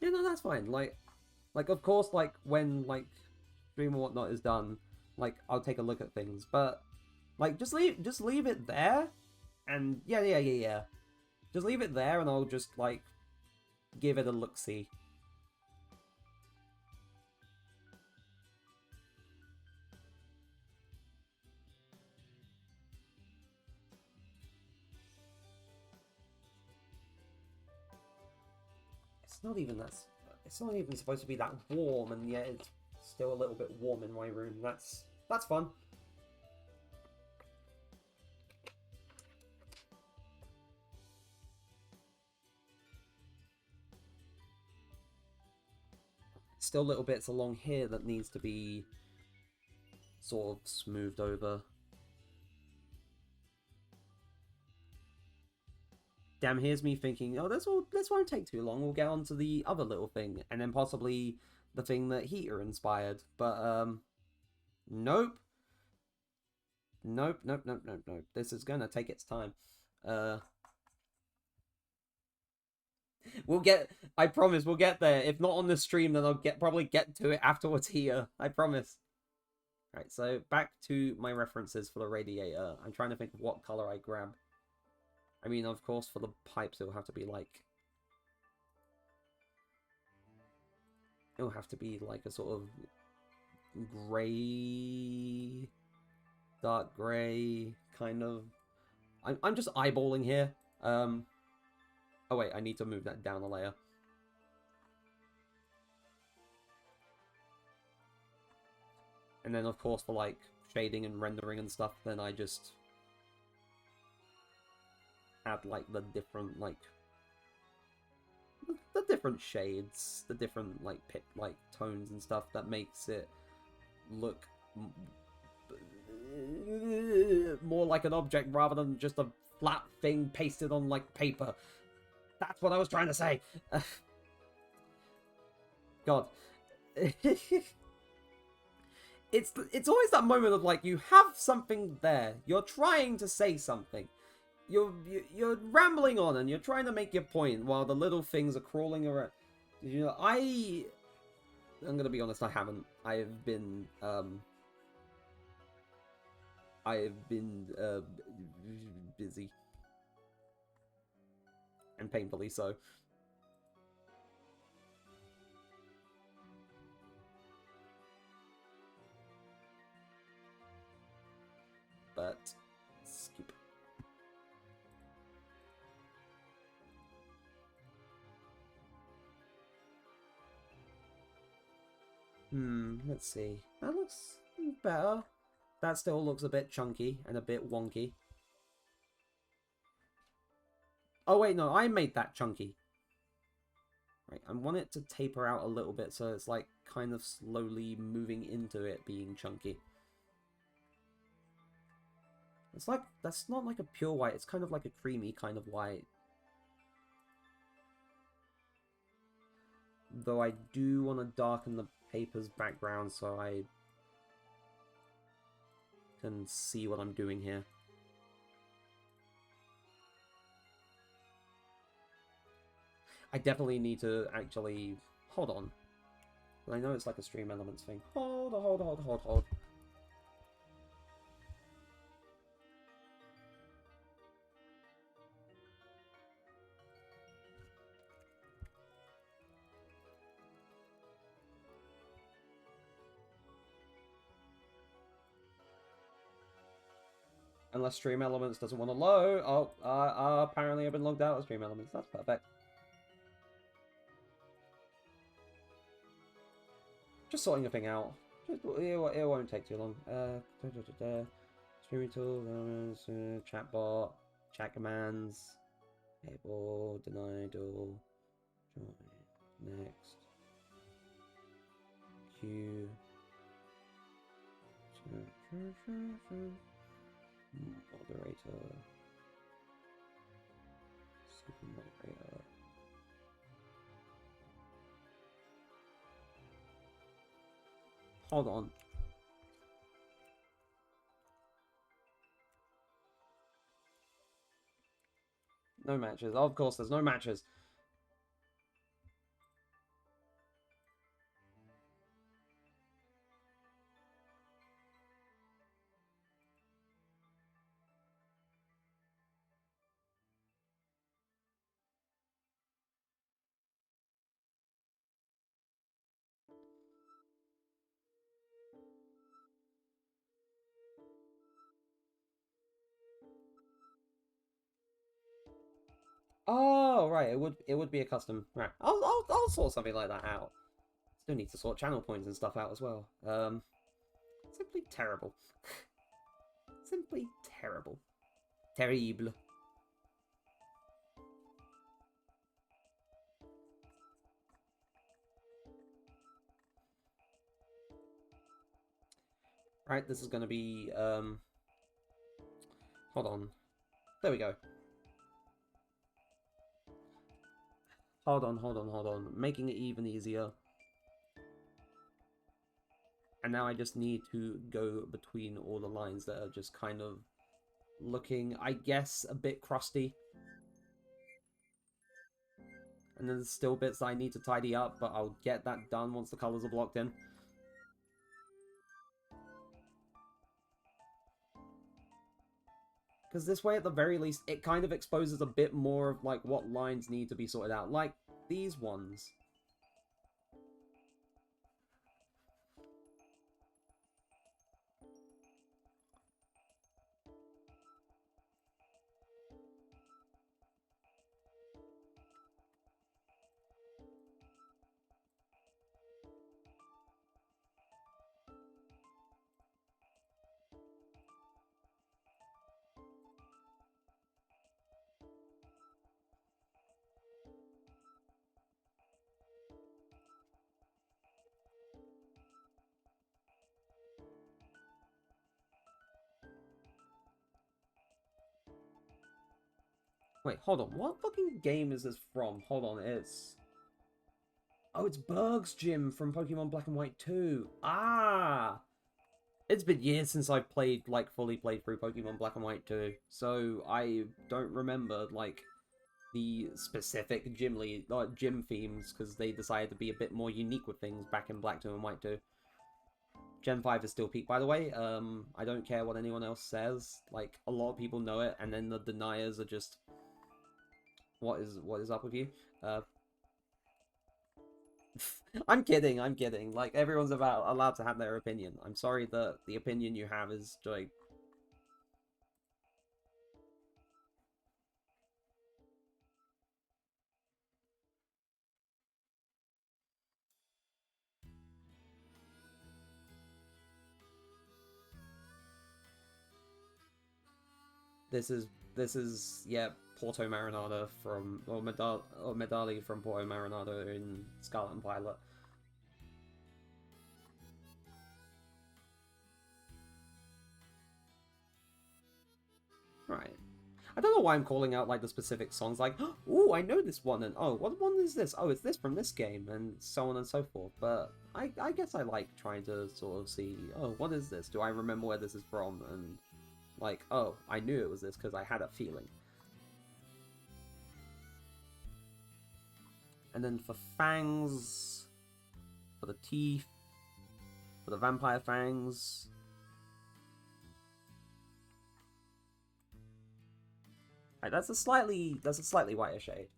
Yeah, no, that's fine. Like of course, like when like stream or whatnot is done, like I'll take a look at things. But like just leave it there, and yeah. Just leave it there, and I'll just like give it a look see. It's not even that. It's not even supposed to be that warm, and yet it's still a little bit warm in my room. That's fun. Still little bits along here that needs to be sort of smoothed over. Damn, here's me thinking, oh, this won't take too long. We'll get on to the other little thing, and then possibly the thing that Heater inspired. But nope, nope. This is gonna take its time. Uh, we'll get. I promise we'll get there. If not on the stream, then I'll probably get to it afterwards here. I promise. Right, so back to my references for the radiator. I'm trying to think of what color I grab. I mean, of course, for the pipes, it'll have to be like... It'll have to be like a sort of grey... dark grey kind of... I'm just eyeballing here. Oh wait, I need to move that down a layer. And then, of course, for like shading and rendering and stuff, then I just add like the different shades, the different like tones and stuff that makes it look more like an object rather than just a flat thing pasted on like paper. That's what I was trying to say. God. It's always that moment of like you have something there, you're trying to say something, you're rambling on and you're trying to make your point while the little things are crawling around. You know, I'm gonna be honest, I haven't. I've been busy and painfully so. But skip. Let's see. That looks better. That still looks a bit chunky and a bit wonky. Oh wait, no, I made that chunky. Right, I want it to taper out a little bit so it's like kind of slowly moving into it being chunky. It's like, that's not like a pure white, it's kind of like a creamy kind of white. Though I do want to darken the paper's background so I can see what I'm doing here. I definitely need to actually... Hold on. I know it's like a stream elements thing. Hold. Unless Stream Elements doesn't want to load. Oh, apparently I've been logged out of Stream Elements. That's perfect. Just sorting a thing out. It won't take too long. Streaming tools, chatbot, chat commands, enable, deny, dual, join, next, queue, moderator, super moderator. Hold on. No matches. Oh, of course, there's no matches. Oh, right. It would be a custom. Right. I'll sort something like that out. Still need to sort channel points and stuff out as well. Simply terrible. Simply terrible. Terrible. Right, this is going to be, hold on. There we go. Hold on. Making it even easier. And now I just need to go between all the lines that are just kind of looking, I guess, a bit crusty. And then there's still bits that I need to tidy up, but I'll get that done once the colors are blocked in. Because this way, at the very least, it kind of exposes a bit more of, like, what lines need to be sorted out. Like, these ones. Wait, hold on. What fucking game is this from? Hold on, it's... Oh, it's Berg's Gym from Pokemon Black and White 2. Ah! It's been years since I've played, like, fully played through Pokemon Black and White 2. So I don't remember, like, the specific gym themes, because they decided to be a bit more unique with things back in Black 2 and White 2. Gen 5 is still peak, by the way. I don't care what anyone else says. Like, a lot of people know it, and then the deniers are just... What is up with you? I'm kidding. Like, everyone's allowed to have their opinion. I'm sorry that the opinion you have is, like... This is yeah, Porto Marinada from or Medali from Porto Marinada in Scarlet and Violet. Right. I don't know why I'm calling out like the specific songs, like, oh, I know this one, and oh, what one is this? Oh, it's this from this game, and so on and so forth. But I guess I like trying to sort of see, oh, what is this? Do I remember where this is from? And like, oh, I knew it was this because I had a feeling. And then for fangs, for the teeth, for the vampire fangs. Right, that's a slightly whiter shade.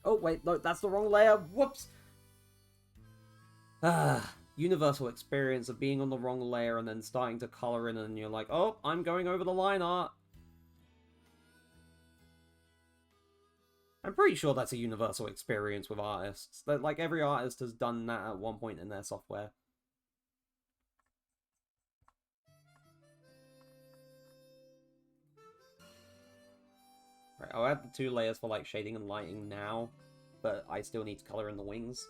Oh, wait, no, that's the wrong layer. Whoops! Ah, universal experience of being on the wrong layer and then starting to color in and you're like, oh, I'm going over the line art. I'm pretty sure that's a universal experience with artists. That, like, every artist has done that at one point in their software. Right, I'll add the 2 layers for, like, shading and lighting now, but I still need to color in the wings.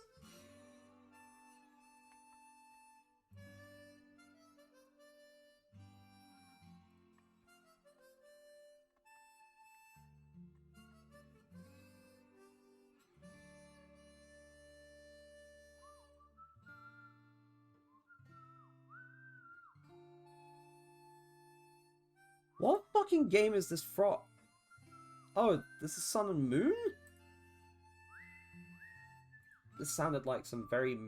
What fucking game is this from? Oh, this is Sun and Moon? This sounded like some very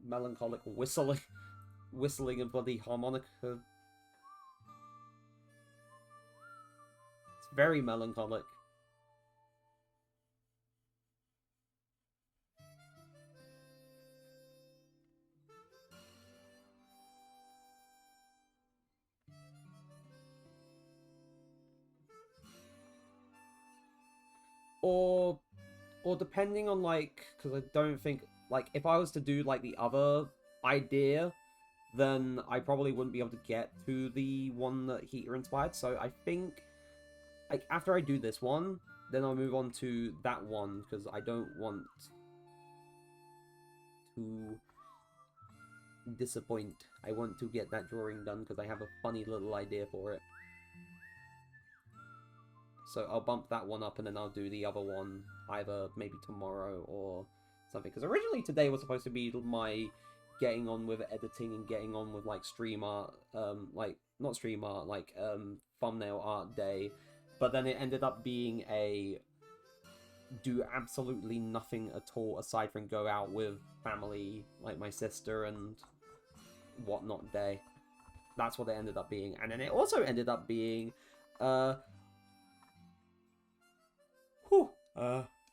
melancholic whistling and bloody harmonica. It's very melancholic. Or depending on, like, because I don't think, like, if I was to do, like, the other idea, then I probably wouldn't be able to get to the one that Heater inspired, so I think, like, after I do this one, then I'll move on to that one, because I don't want to disappoint. I want to get that drawing done, because I have a funny little idea for it. So I'll bump that one up and then I'll do the other one either maybe tomorrow or something. Because originally today was supposed to be my getting on with editing and getting on with like stream art, like not stream art, like thumbnail art day. But then it ended up being a do absolutely nothing at all aside from go out with family, like my sister and whatnot day. That's what it ended up being. And then it also ended up being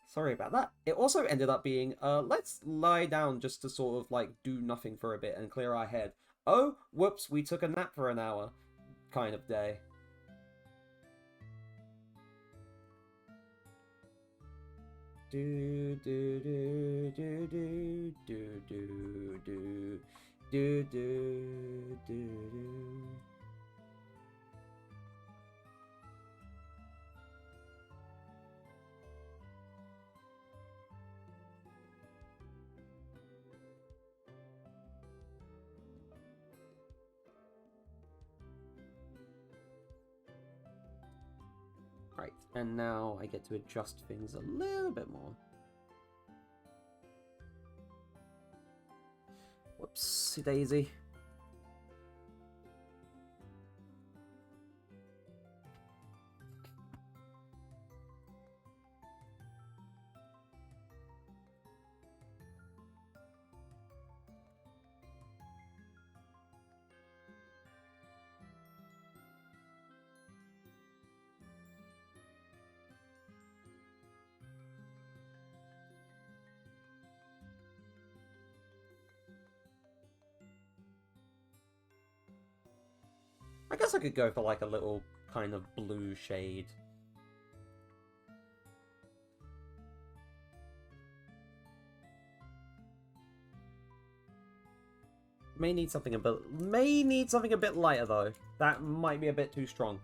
sorry about that. It also ended up being, let's lie down just to sort of, like, do nothing for a bit and clear our head. Oh, whoops, we took a nap for an hour kind of day. Do do do do do do do do do do do. Right, and now I get to adjust things a little bit more. Whoopsie daisy. I guess I could go for like a little kind of blue shade. May need something a bit lighter though. That might be a bit too strong.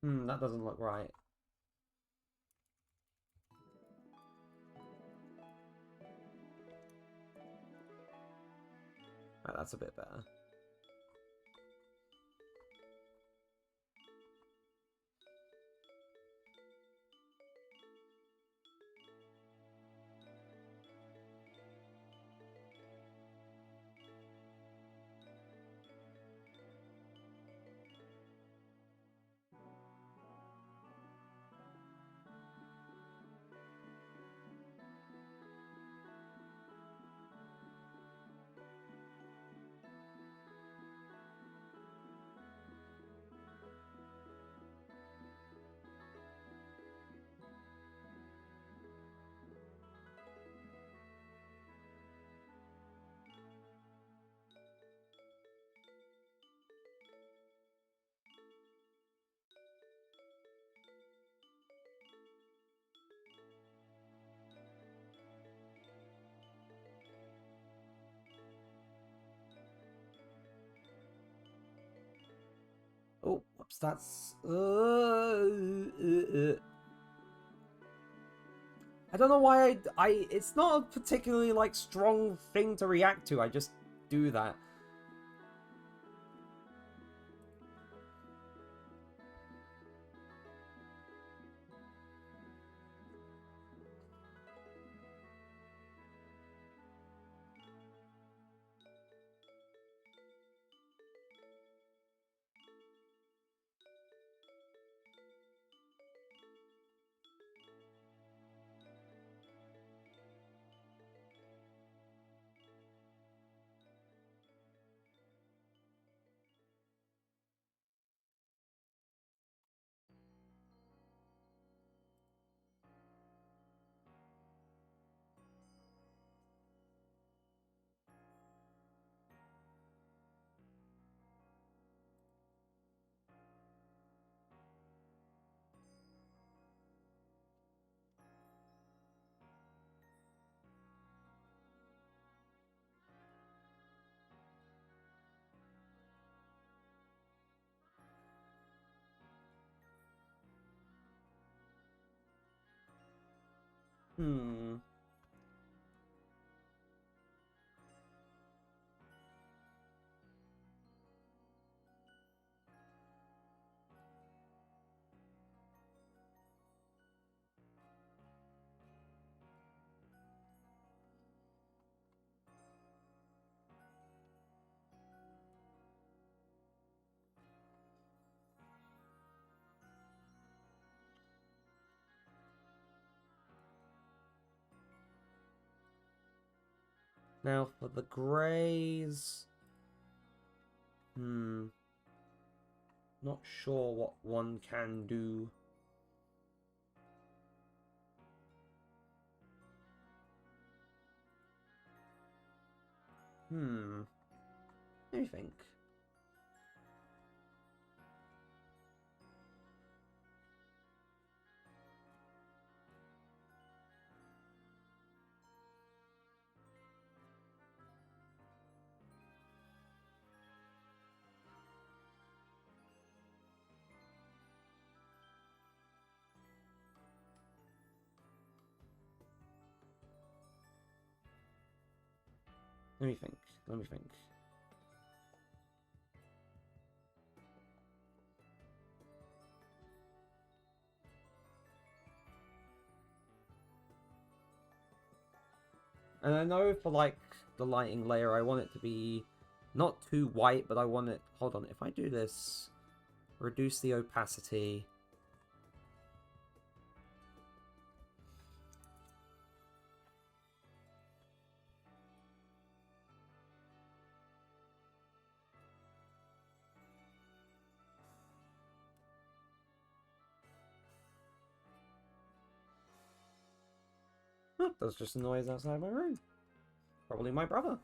That doesn't look right. Right, that's a bit better. Oh, whoops, that's... I don't know why it's not a particularly, like, strong thing to react to. I just do that. Hmm. Now for the greys... Not sure what one can do. Let me think. Let me think. Let me think. And I know for, like, the lighting layer, I want it to be not too white, but I want it... Hold on, if I do this... Reduce the opacity... Oh, that's just a noise outside my room. Probably my brother.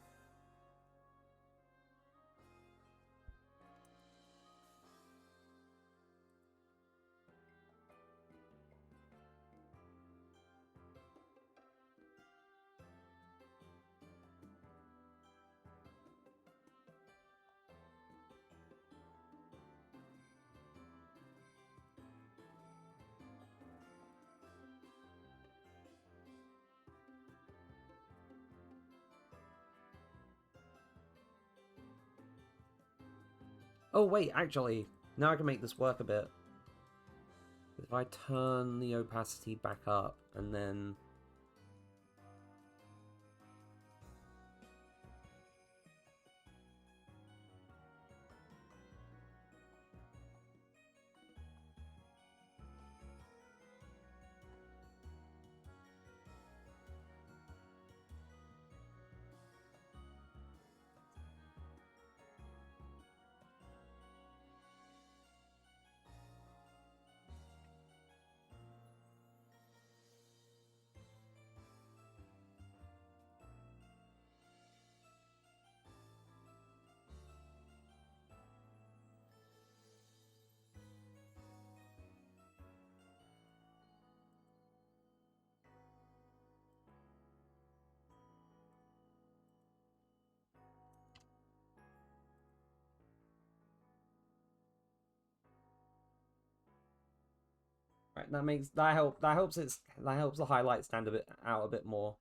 Oh, wait, actually, now I can make this work a bit. If I turn the opacity back up, and then... Right, that helps the highlight stand out a bit more.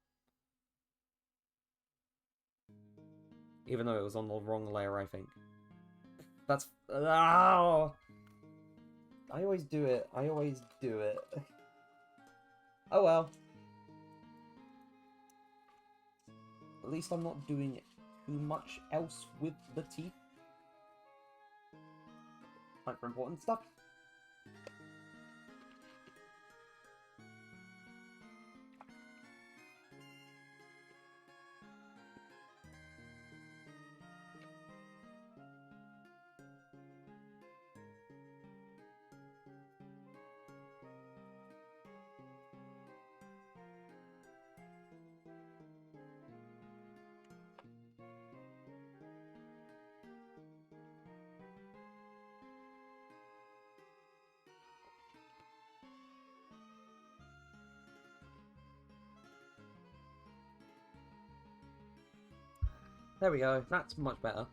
Even though it was on the wrong layer, I think. That's... Oh! I always do it. I always do it. Oh well. At least I'm not doing too much else with the teeth. Time for important stuff. There we go. That's much better.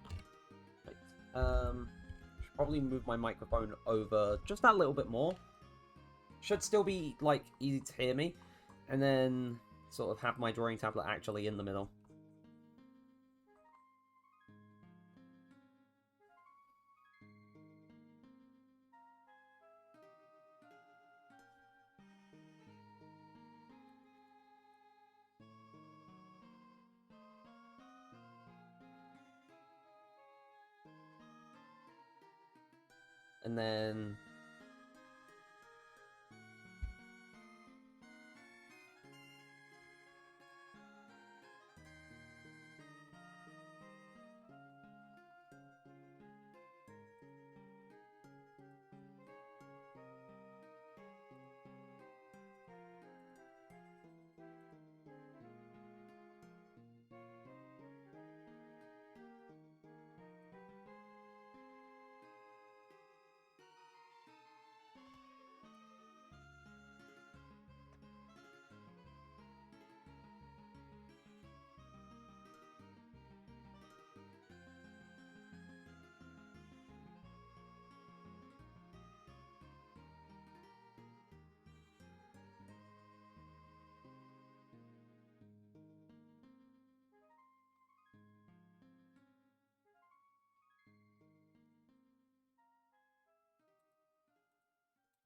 Right. Should probably move my microphone over just that little bit more. Should still be, like, easy to hear me. And then sort of have my drawing tablet actually in the middle. And then...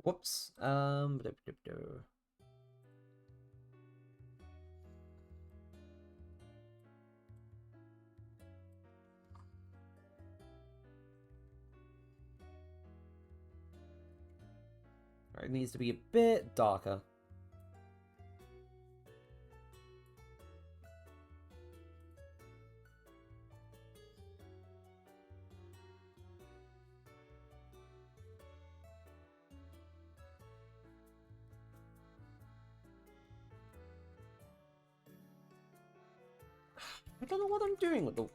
Whoops. It needs to be a bit darker. I don't know what I'm doing with the...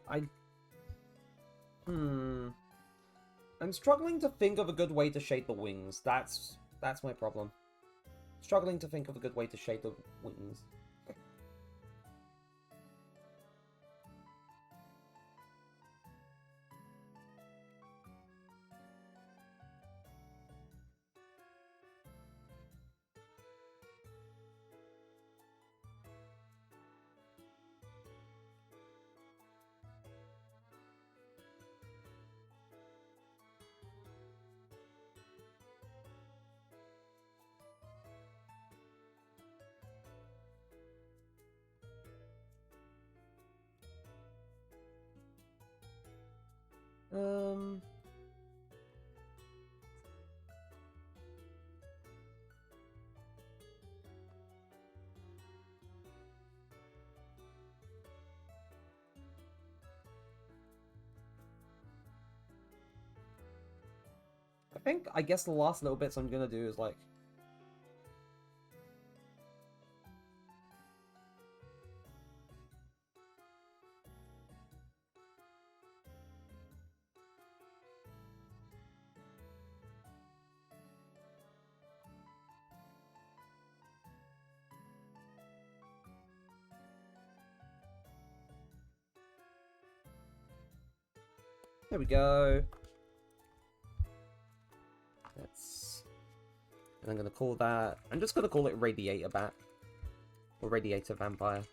I'm struggling to think of a good way to shade the wings. That's my problem. Struggling to think of a good way to shade the wings. I guess the last little bits I'm gonna do is like... There we go. And I'm gonna call that... I'm just gonna call it Radiator Bat. Or Radiator Vampire.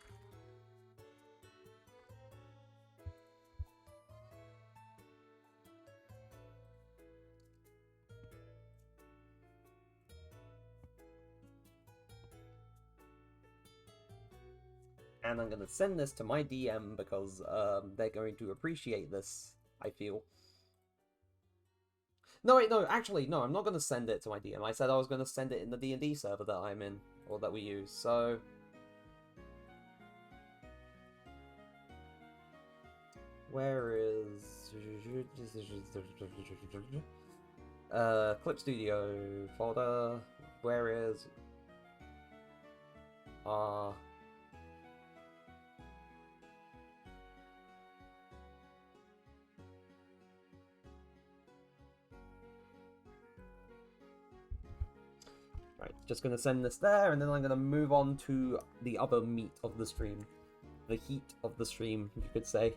And I'm gonna send this to my DM because they're going to appreciate this, I feel. No, wait, no, actually, no, I'm not going to send it to my DM. I said I was going to send it in the D&D server that I'm in, or that we use, so... Where is... Clip Studio folder. Where is... Right, just going to send this there, and then I'm going to move on to the other meat of the stream. The heat of the stream, you could say.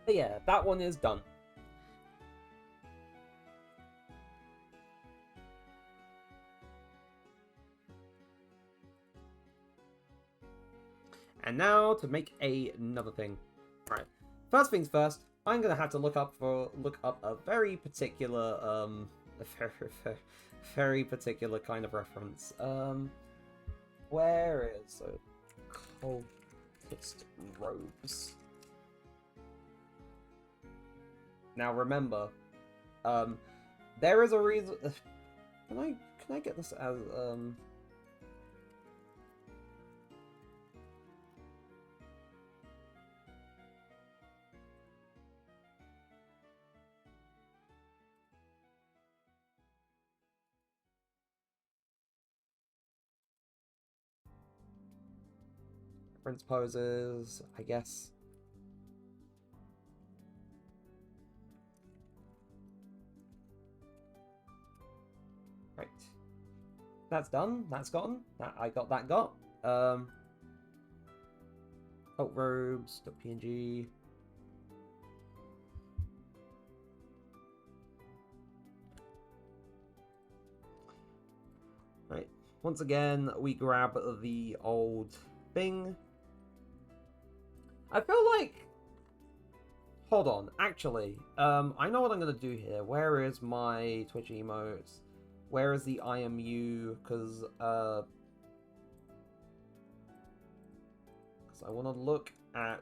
But yeah, that one is done. And now to make another thing. Right. First things first, I'm gonna have to look up a very particular very particular kind of reference. Where is cultist robes? Now remember, there is a reason. Can I get this as reference poses, I guess. Right. That's done. That's gone. I got that got. Cult robes.png. Right. Once again, we grab the old thing. I feel like... Hold on, actually, I know what I'm gonna do here. Where is my Twitch emotes? Where is the IMU? Because I want to look at...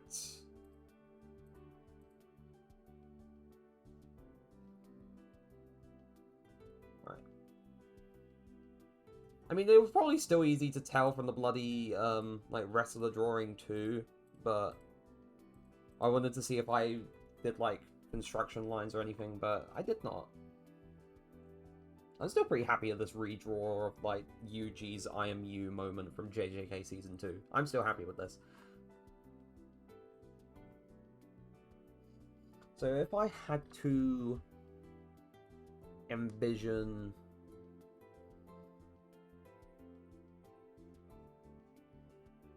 Right. I mean, it was probably still easy to tell from the bloody, like, rest of the drawing too, but I wanted to see if I did, like, construction lines or anything, but I did not. I'm still pretty happy at this redraw of, like, Yuji's IMU moment from JJK Season 2. I'm still happy with this. So if I had to envision...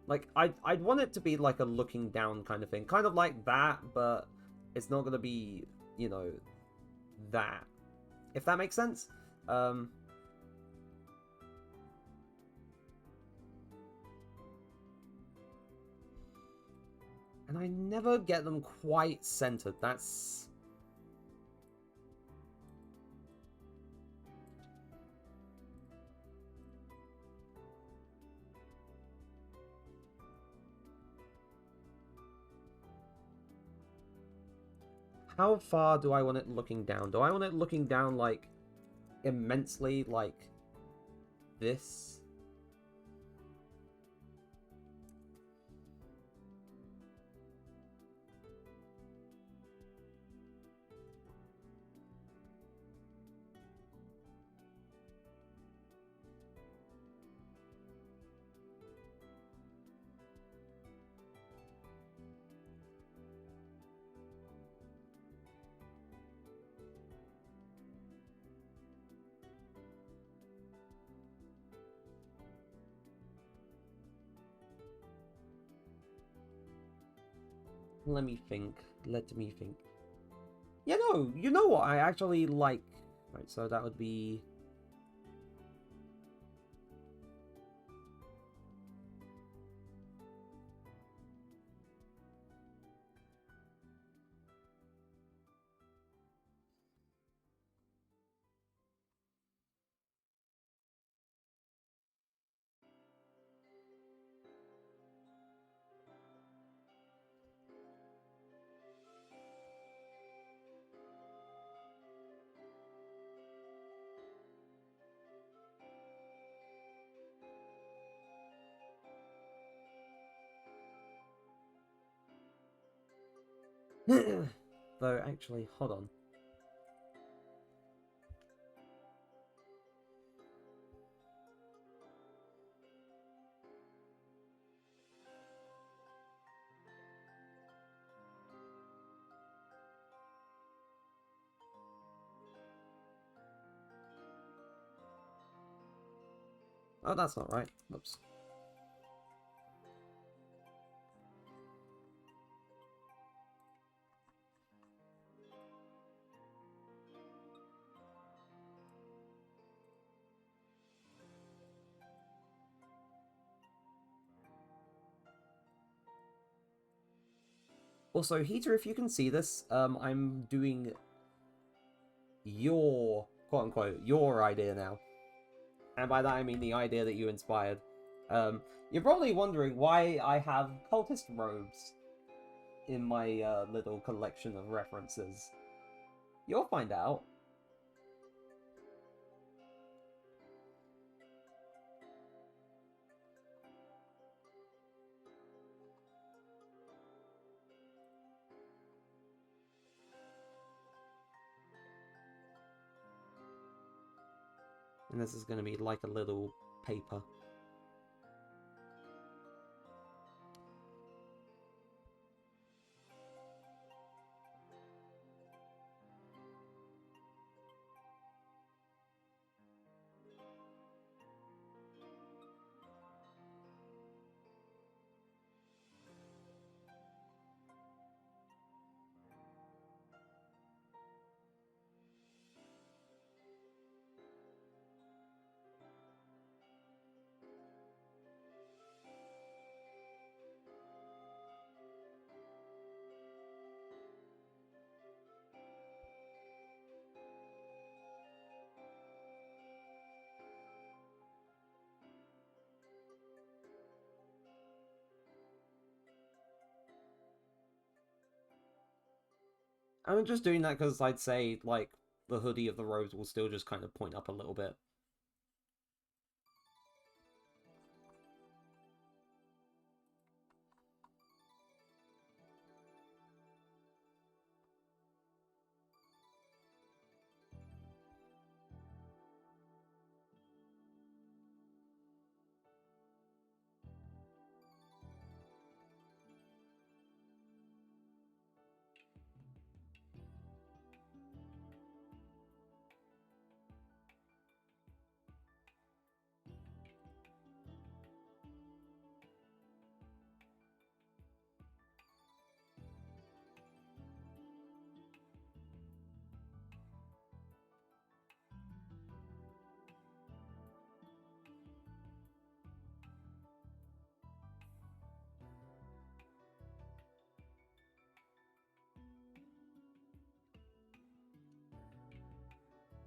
Like, I'd want it to be like a looking down kind of thing. Kind of like that, but it's not going to be, you know, that. If that makes sense? And I never get them quite centered. That's... How far do I want it looking down? Do I want it looking down, like, immensely, like this? Let me think. Let me think. Yeah, no, you know what I actually like. Right, so that would be... Though, actually, hold on. Oh, that's not right. Oops. Also, Heater, if you can see this, I'm doing your, quote-unquote, your idea now. And by that I mean the idea that you inspired. You're probably wondering why I have cultist robes in my little collection of references. You'll find out. And this is going to be like a little paper. I'm just doing that because I'd say, like, the hoodie of the robes will still just kind of point up a little bit.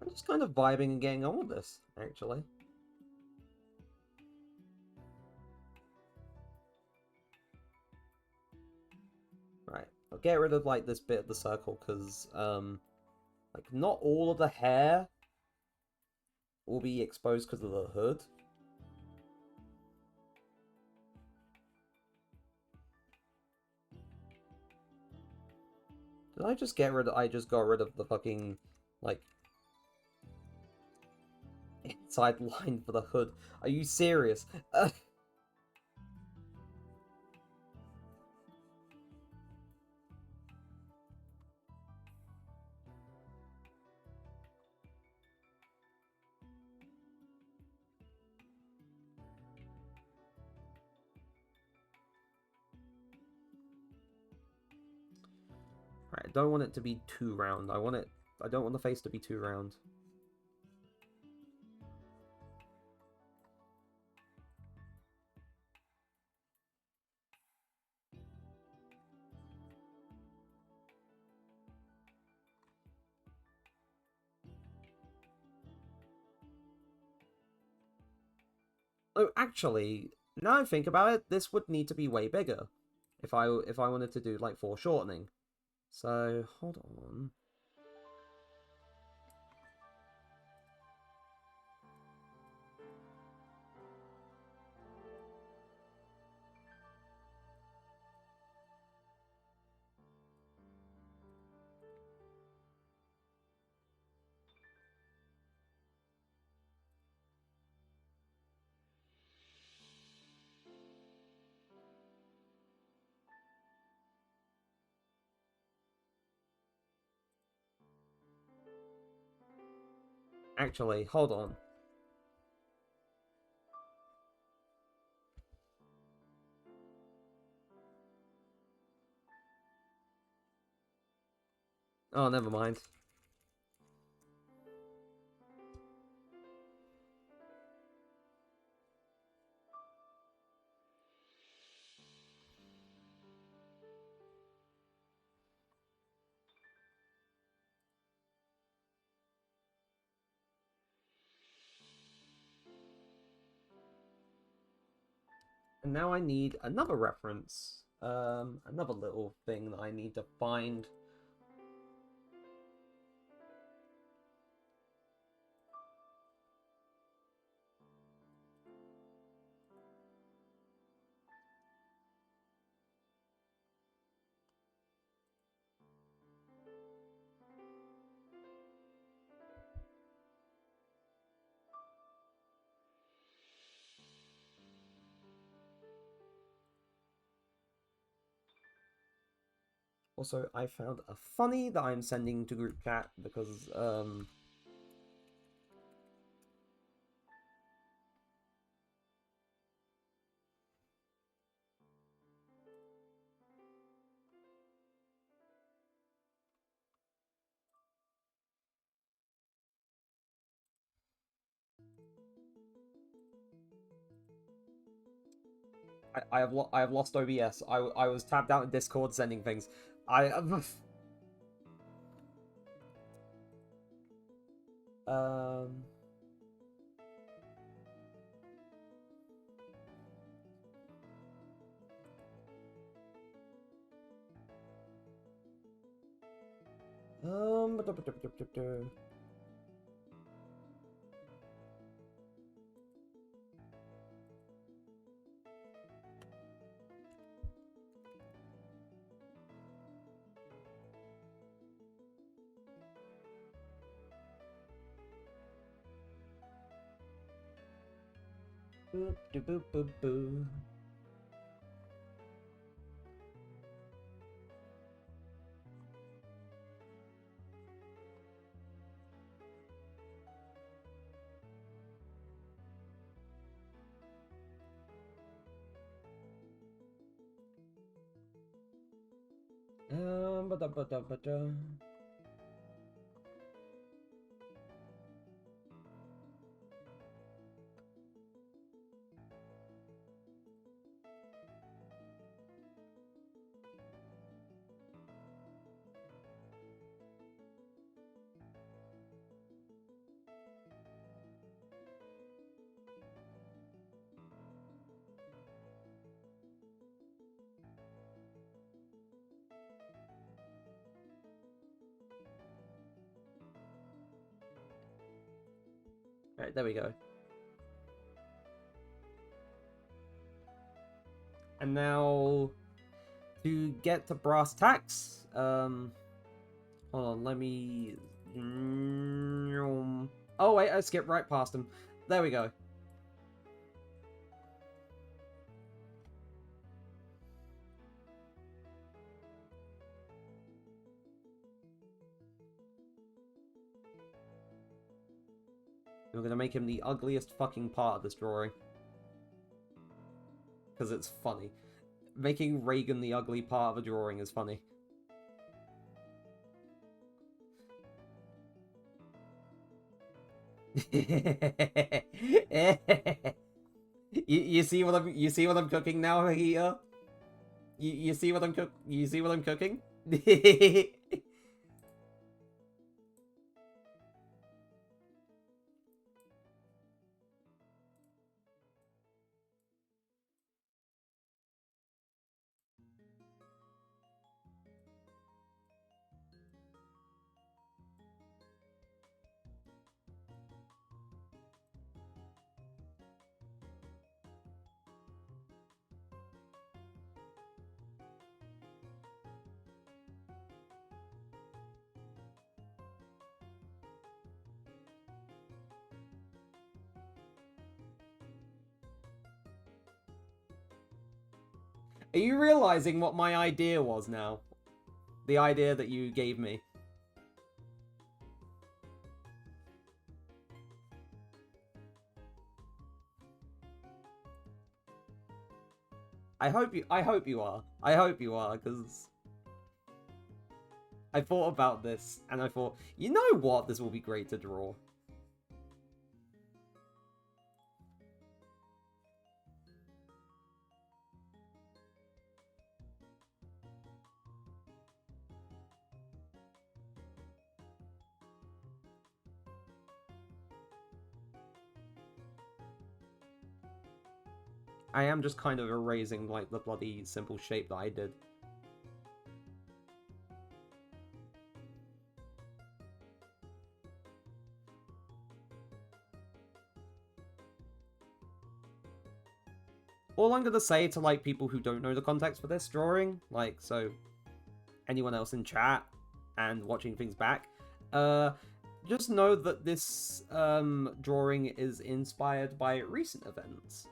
I'm just kind of vibing and getting on with this, actually. Right, I'll get rid of, like, this bit of the circle, because, like, not all of the hair will be exposed because of the hood. Did I just get rid of... I just got rid of the fucking, like, inside line for the hood. Are you serious? Right, I don't want it to be too round. I don't want the face to be too round. Oh, actually, now I think about it, this would need to be way bigger if I wanted to do, like, foreshortening. So, hold on. Actually, hold on. Oh, never mind. And now I need another reference. Another little thing that I need to find. Also, I found a funny that I'm sending to group chat because, I have lost OBS. I was tabbed out in Discord sending things. I um Um. Boop, doo, boop, boop, boo. Ba-da-ba-da-ba-da. Alright, there we go. And now, to get to brass tacks, hold on, let me... Oh wait, I skipped right past him. There we go. We're gonna make him the ugliest fucking part of this drawing. Because it's funny. Making Reagan the ugly part of a drawing is funny. you see what I'm cooking now here? You see what I'm cooking? Are you realizing what my idea was now? The idea that you gave me. I hope you are. I hope you are, because I thought about this and I thought, you know what? This will be great to draw. I am just kind of erasing, like, the bloody simple shape that I did. All I'm gonna say to, like, people who don't know the context for this drawing, like, so anyone else in chat and watching things back, just know that this drawing is inspired by recent events.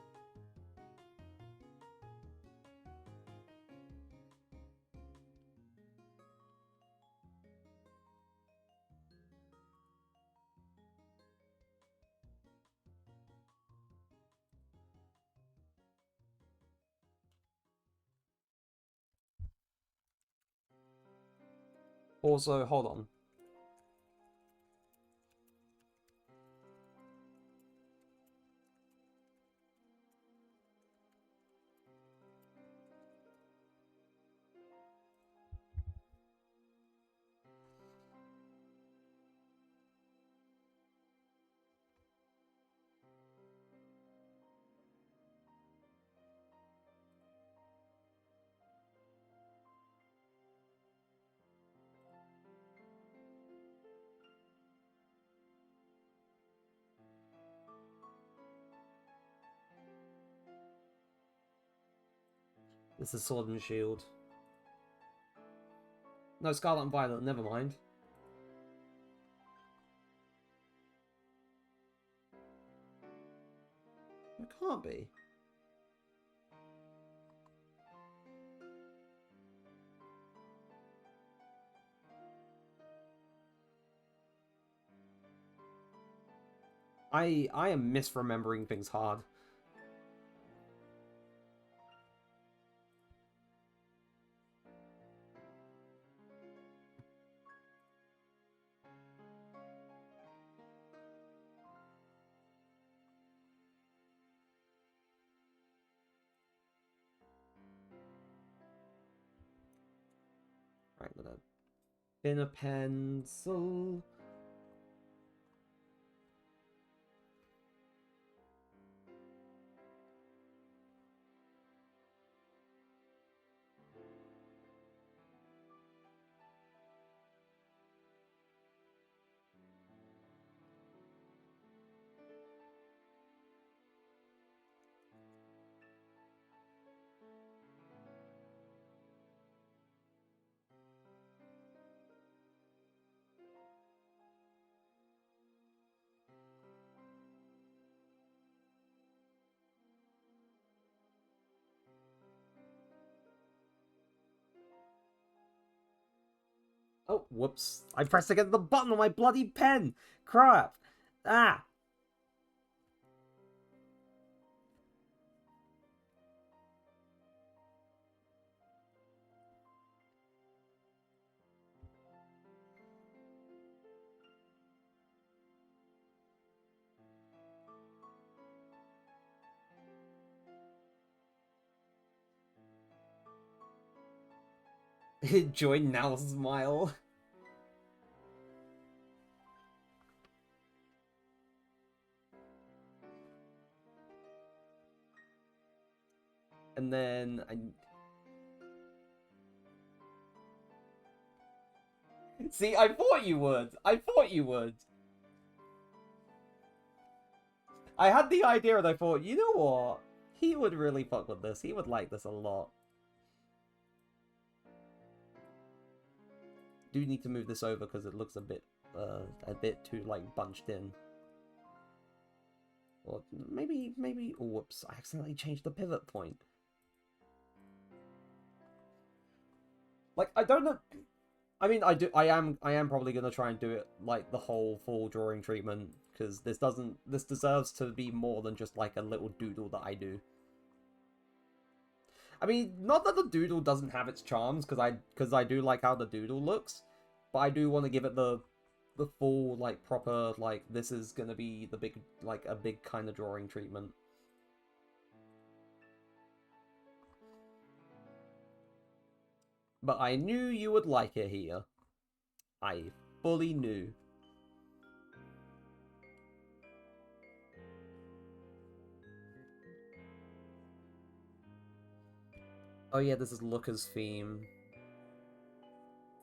Also, hold on. This is Sword and Shield. No, Scarlet and Violet, never mind. It can't be. I am misremembering things hard. Right, I'm gonna bin a pencil. Oh, whoops. I pressed against the button on my bloody pen! Crap! Ah! Join now, smile. And then See, I thought you would. I thought you would. I had the idea and I thought, you know what? He would really fuck with this. He would like this a lot. Do need to move this over because it looks a bit too like bunched in. Or maybe, oh, whoops, I accidentally changed the pivot point. Like, I don't know. I mean, I am probably gonna try and do it like the whole full drawing treatment because this deserves to be more than just like a little doodle that I do. I mean, not that the doodle doesn't have its charms because I do like how the doodle looks, but I do want to give it the full like proper like this is gonna be the big like a big kind of drawing treatment. But I knew you would like it here. I fully knew. Oh yeah, this is Looker's theme.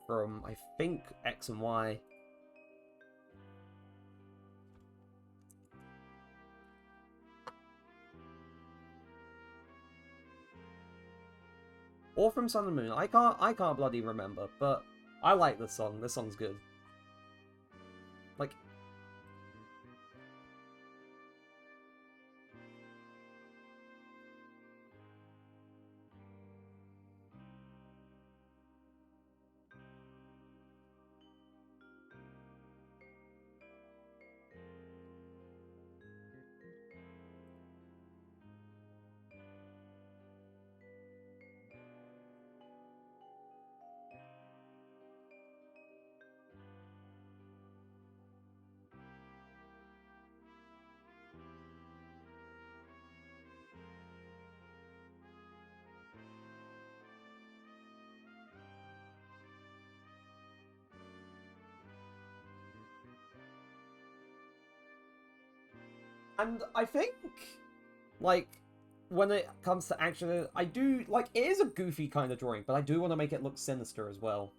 From, I think, X and Y. Or from Sun and Moon. I can't bloody remember, but I like this song. This song's good. Like, and I think, like, when it comes to action, I do, like, it is a goofy kind of drawing, but I do want to make it look sinister as well.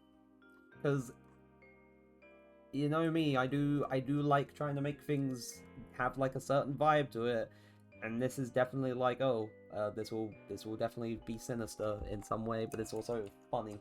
Because, you know me, I do like trying to make things have, like, a certain vibe to it. And this is definitely like, oh, this will definitely be sinister in some way, but it's also funny.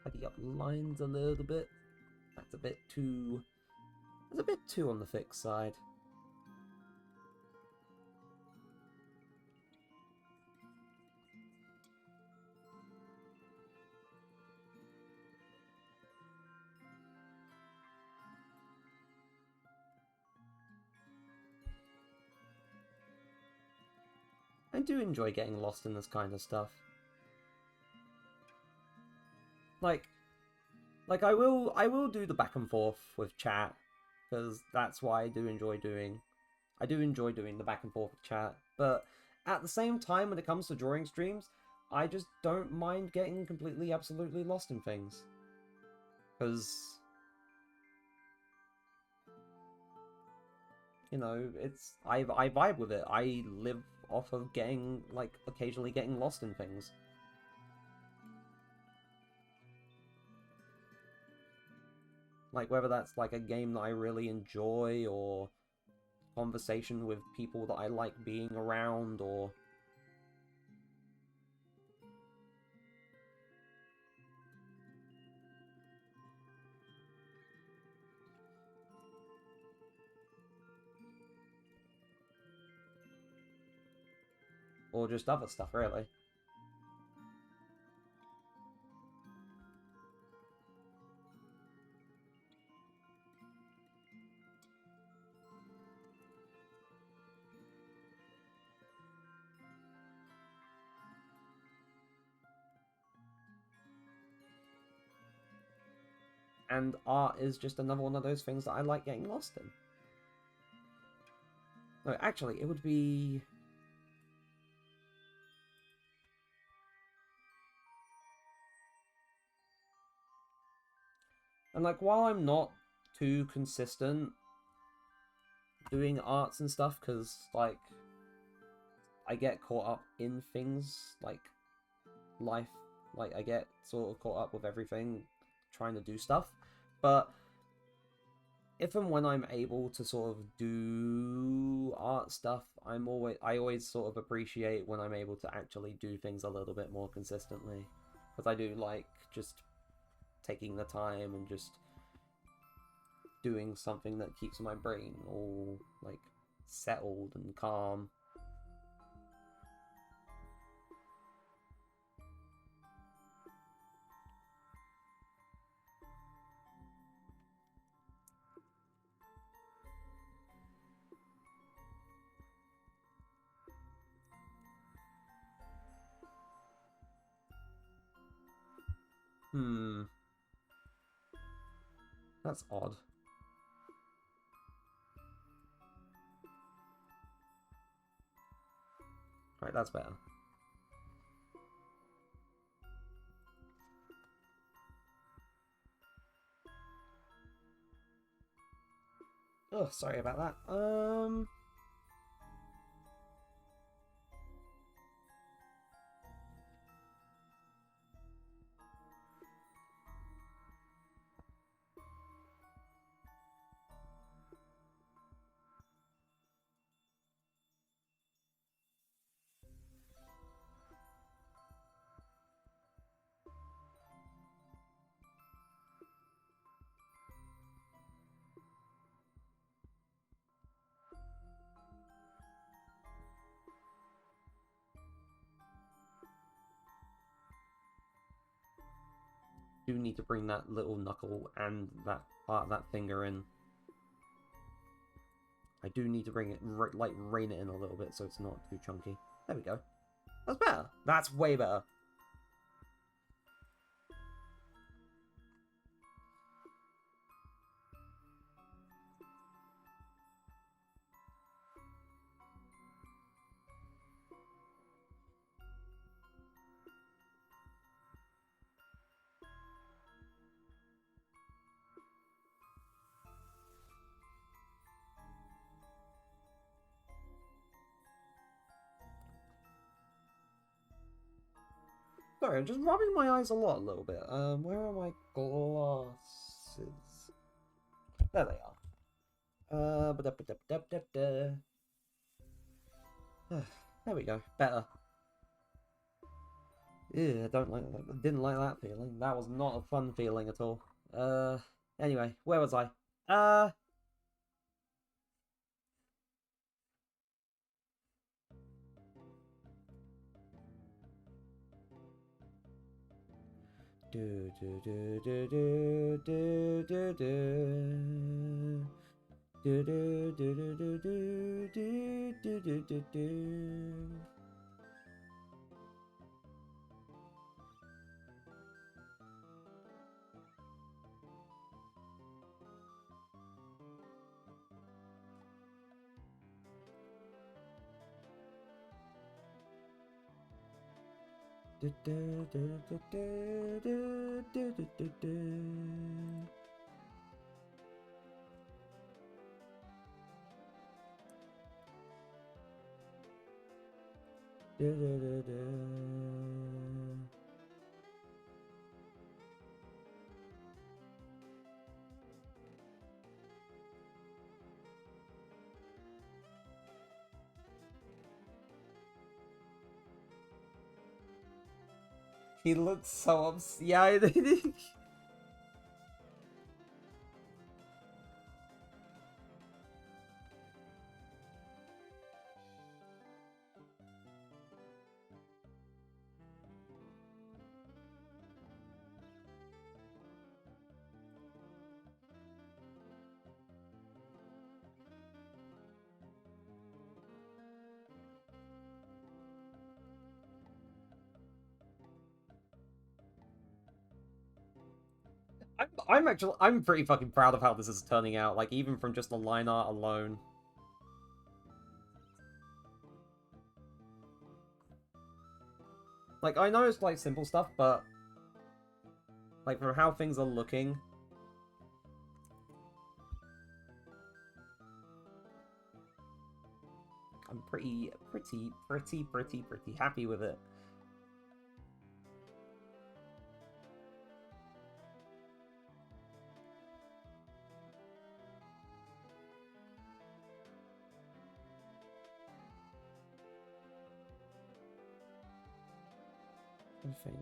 Tidy up lines a little bit. That's a bit too... That's a bit too on the thick side. I do enjoy getting lost in this kind of stuff. Like I will do the back and forth with chat, because that's what I do enjoy doing. I do enjoy doing the back and forth with chat, but at the same time, when it comes to drawing streams, I just don't mind getting completely, absolutely lost in things. Because, you know, I vibe with it. I live off of getting, like, occasionally getting lost in things. Like, whether that's, like, a game that I really enjoy, or conversation with people that I like being around, or... or just other stuff, really. And art is just another one of those things that I like getting lost in. No, actually, it would be... And, like, while I'm not too consistent doing arts and stuff, because, like, I get caught up in things, like, life, like, I get sort of caught up with everything, trying to do stuff, but if and when I'm able to sort of do art stuff, I always sort of appreciate when I'm able to actually do things a little bit more consistently, because I do like just taking the time and just doing something that keeps my brain all, like, settled and calm. That's odd. Right, that's better. Oh, sorry about that. do need to bring that little knuckle and that part of that finger in. I do need to bring it, like, rein it in a little bit so it's not too chunky. There we go. That's better. That's way better. Sorry, I'm just rubbing my eyes a little bit. Where are my glasses? There they are. There we go. Better. Ew, I don't like that. Didn't like that feeling. That was not a fun feeling at all. Anyway, where was I? Do do do do do do do do. Do do do do do do do do do do do. He looks so upset. Yeah, I'm pretty fucking proud of how this is turning out, like, even from just the line art alone. Like, I know it's, like, simple stuff, but, like, for how things are looking, I'm pretty happy with it. I think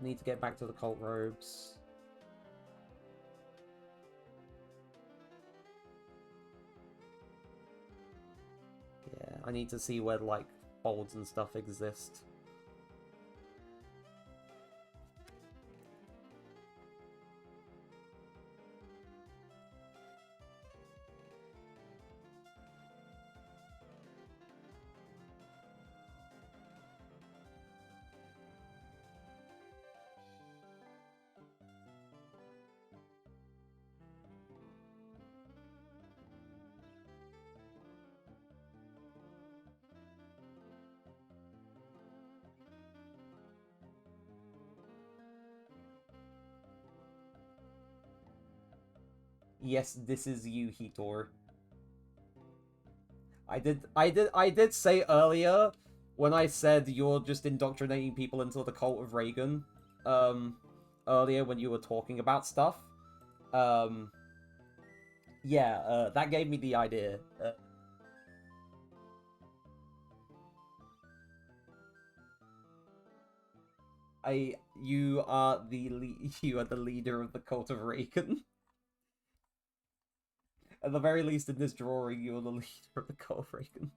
need to get back to the cult robes. Yeah, I need to see where, like, folds and stuff exist. Yes, this is you, Hitor. I did say earlier, when I said you're just indoctrinating people into the cult of Reagan, earlier when you were talking about stuff, yeah, that gave me the idea. You are you are the leader of the cult of Reagan. At the very least, in this drawing, you're the leader of the cult of Reagan.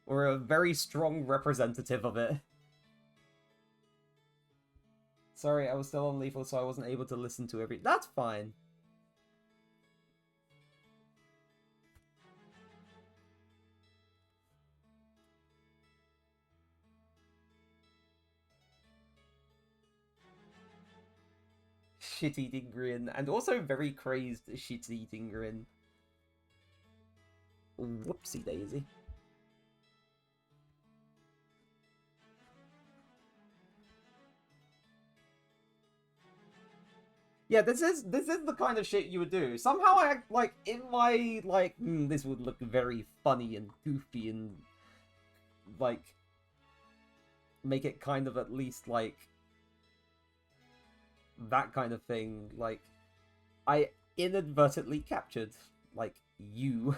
Or a very strong representative of it. Sorry, I was still on Lethal, so I wasn't able to listen to every... That's fine. Shit-eating grin, and also very crazed shit-eating grin. Whoopsie daisy. Yeah, this is the kind of shit you would do. Somehow I like in my like this would look very funny and goofy and like make it kind of at least like that kind of thing. Like I inadvertently captured like you.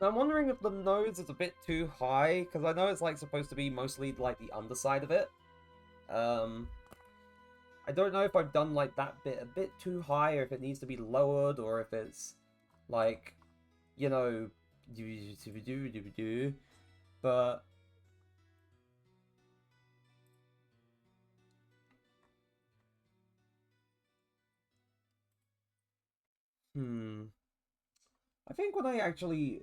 I'm wondering if the nose is a bit too high, because I know it's like supposed to be mostly like the underside of it. I don't know if I've done like that bit a bit too high, or if it needs to be lowered, or if it's like, you know, but I think when I actually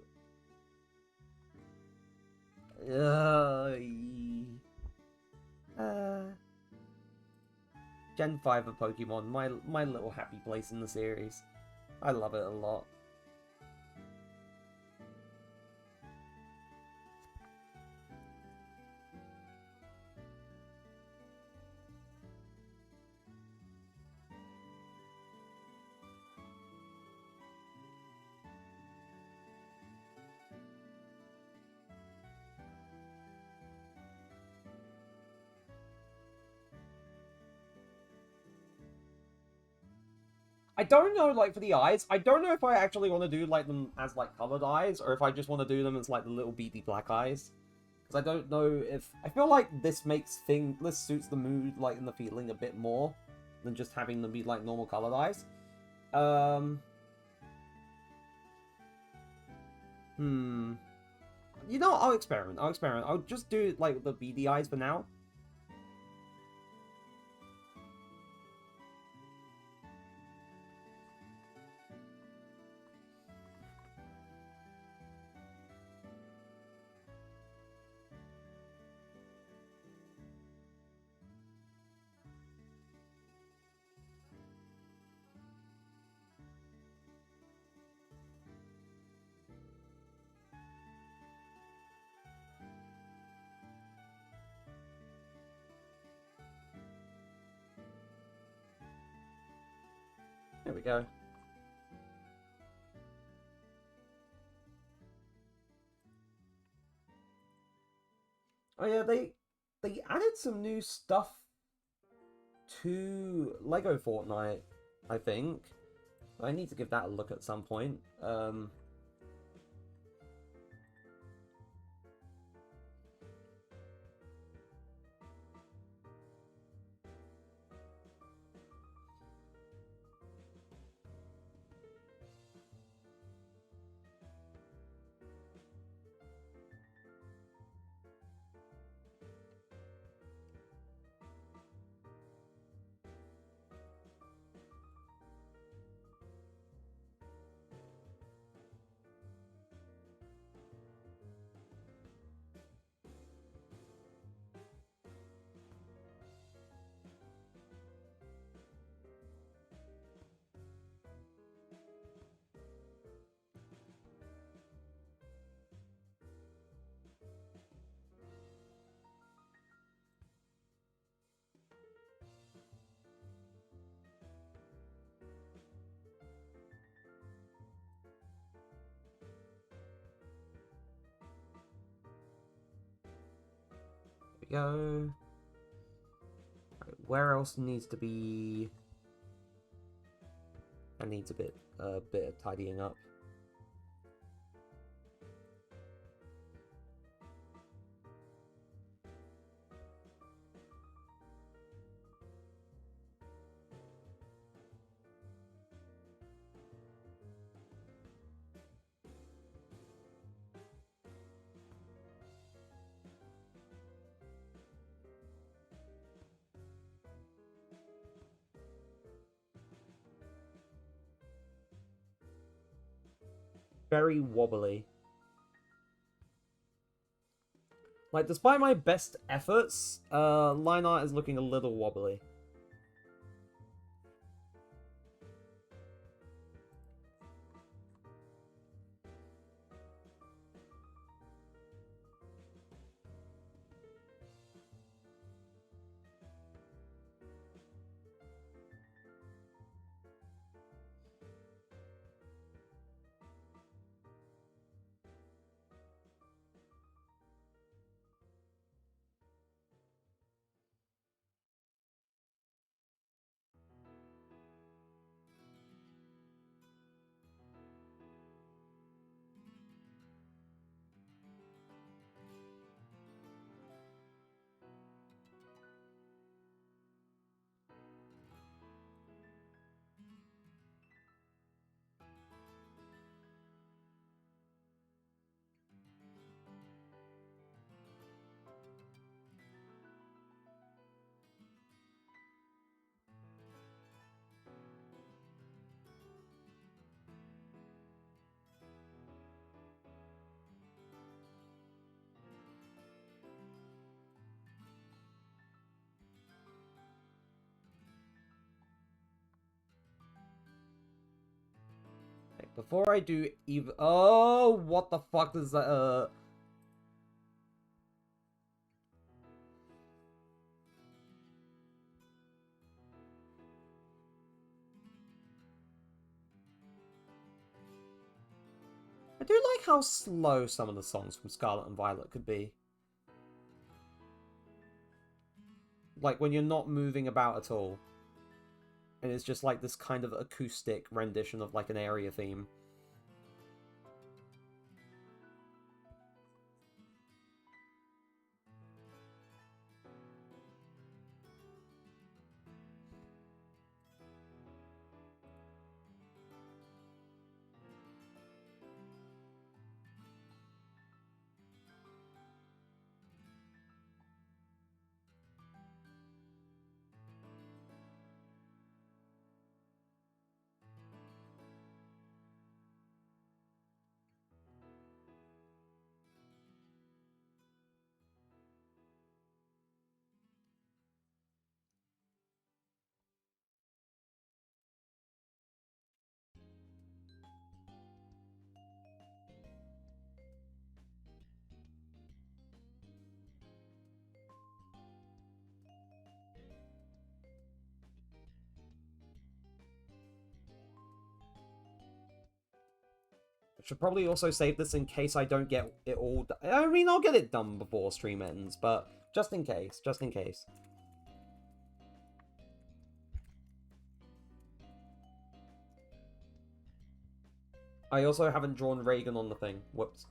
Gen 5 of Pokemon, my little happy place in the series. I love it a lot. I don't know, like, for the eyes, I don't know if I actually want to do, like, them as, like, colored eyes, or if I just want to do them as, like, the little beady black eyes. Because I don't know if... I feel like this this suits the mood, like, and the feeling a bit more than just having them be, like, normal colored eyes. You know, I'll experiment. I'll just do, like, the beady eyes for now. There we go. Oh yeah, they added some new stuff to Lego Fortnite, I think. I need to give that a look at some point. go. Right, where else needs to be? That needs a bit of tidying up. Very wobbly. Like, despite my best efforts, line art is looking a little wobbly. Before I do even... Oh, what the fuck is that? I do like how slow some of the songs from Scarlet and Violet could be. Like, when you're not moving about at all. And it's just like this kind of acoustic rendition of like an area theme. I should probably also save this in case I don't get it all done. I mean, I'll get it done before stream ends, but just in case, just in case. I also haven't drawn Reagan on the thing. Whoops.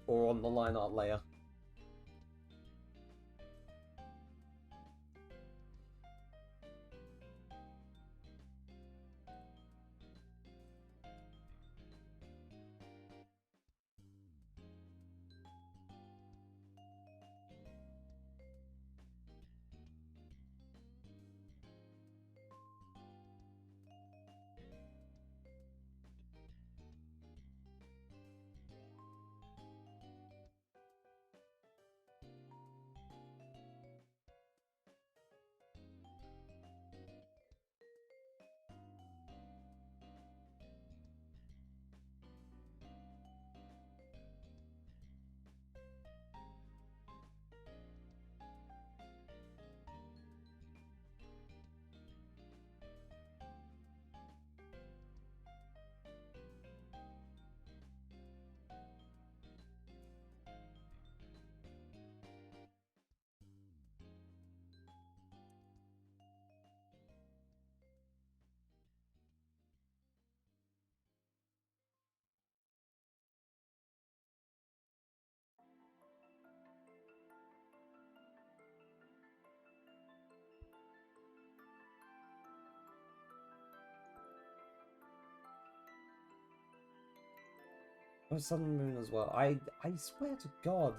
Or on the line art layer. Oh, Sun and Moon as well. I swear to God.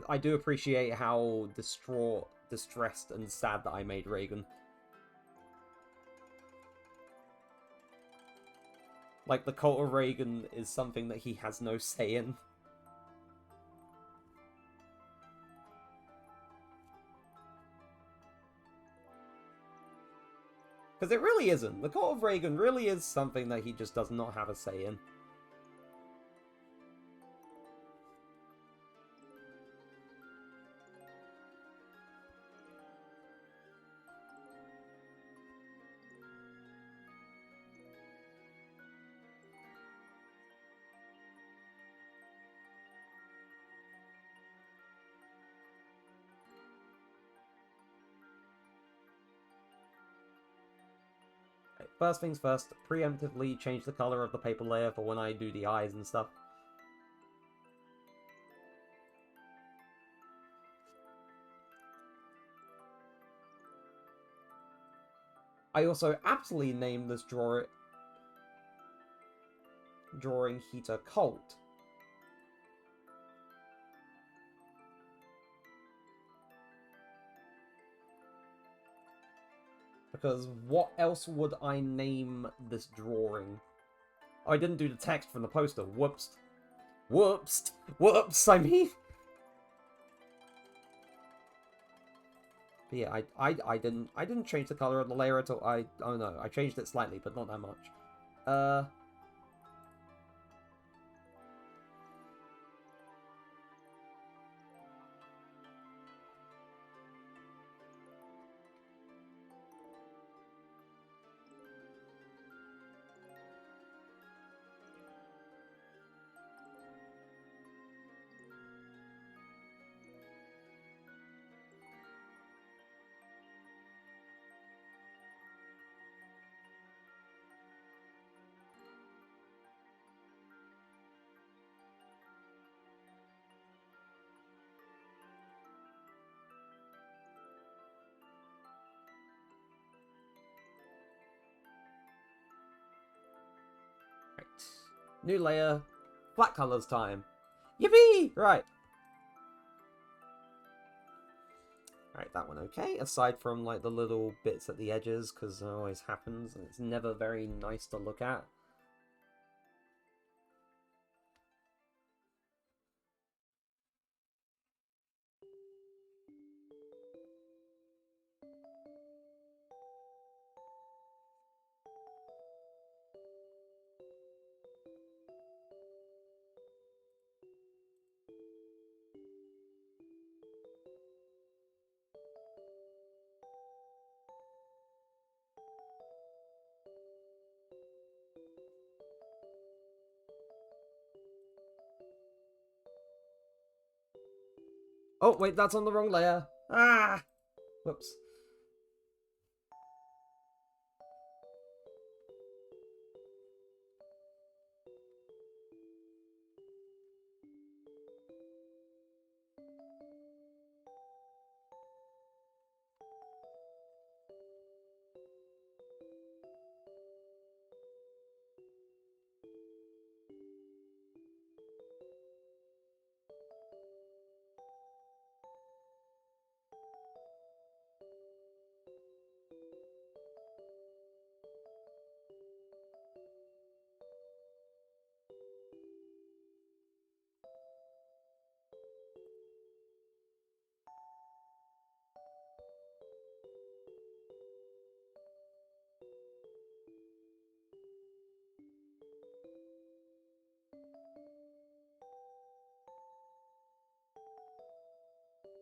I do appreciate how distressed, and sad that I made Reagan. Like, the cult of Reagan is something that he has no say in. Because it really isn't. The cult of Reagan really is something that he just does not have a say in. First things first, preemptively change the color of the paper layer for when I do the eyes and stuff. I also aptly named this drawing Heater Cult. Because what else would I name this drawing? Oh, I didn't do the text from the poster. Whoops. Whoops. Whoops, I mean. But yeah, I didn't change the color of the layer at all. Oh no, I changed it slightly, but not that much. Right. New layer. Flat colors time. Yippee! Right. Right, that one okay. Aside from, like, the little bits at the edges, because it always happens, and it's never very nice to look at. Oh, wait, that's on the wrong layer. Ah! Whoops.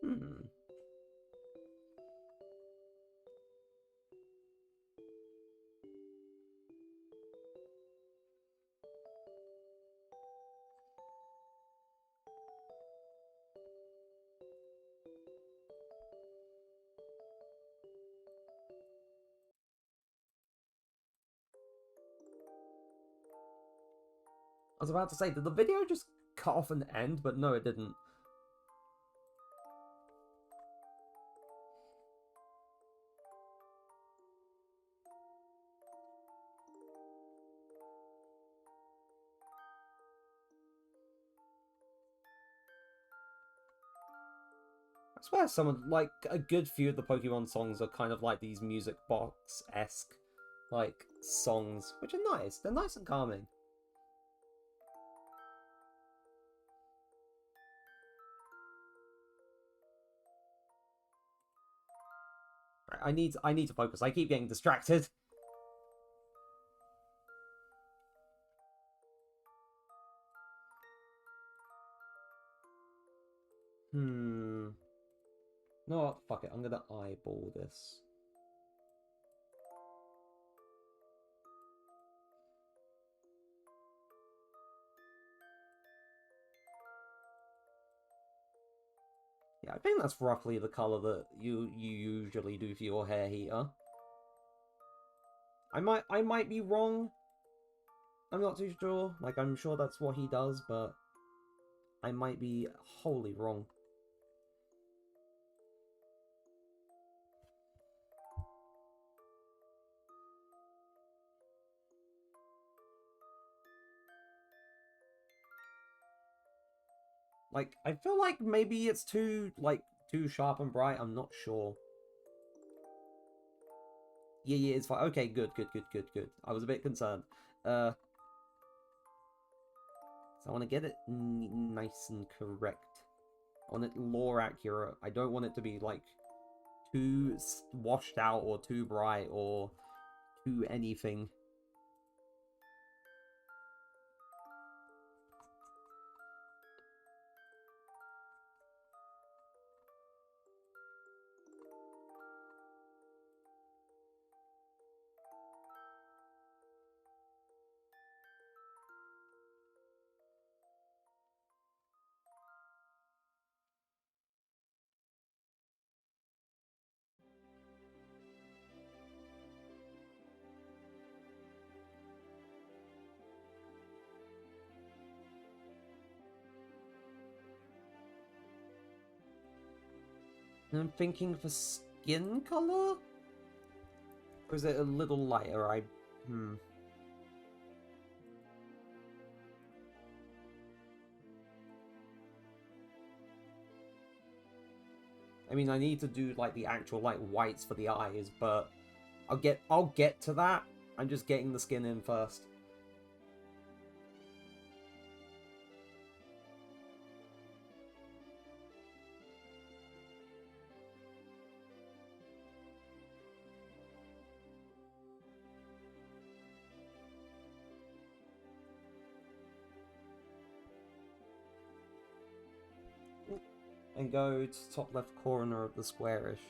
Hmm. was about to say, did the video just cut off and end? But no, it didn't. I swear someone, like, a good few of the Pokemon songs are kind of like these music box-esque, like, songs, which are nice. They're nice and calming. Right, I need to focus. I keep getting distracted. No, what? Fuck it. I'm gonna eyeball this. Yeah, I think that's roughly the color that you usually do for your hair heater. I might be wrong. I'm not too sure. Like, I'm sure that's what he does, but I might be wholly wrong. Like, I feel like maybe it's too sharp and bright. I'm not sure. Yeah, it's fine. Okay, good. I was a bit concerned. So I want to get it nice and correct. I want it lore accurate. I don't want it to be, like, too washed out or too bright or too anything. I'm thinking for skin color? Or is it a little lighter? I mean, I need to do, like, the actual, like, whites for the eyes, but I'll get to that. I'm just getting the skin in first. And go to top left corner of the squarish.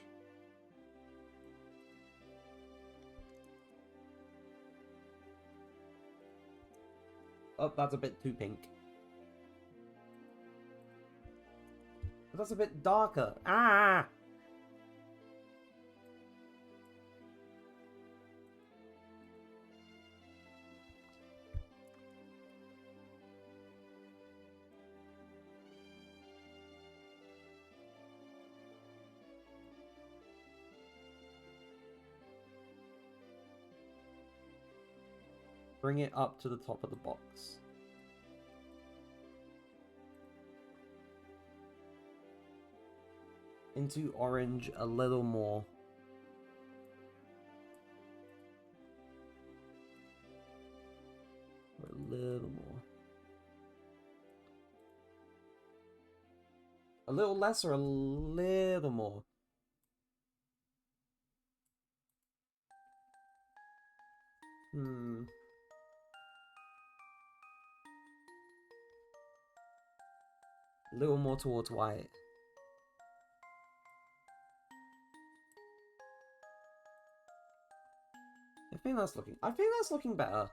Oh, that's a bit too pink. But that's a bit darker. Ah! Bring it up to the top of the box. Into orange a little more. A little more. A little less or a little more? A little more towards white. I think that's looking better.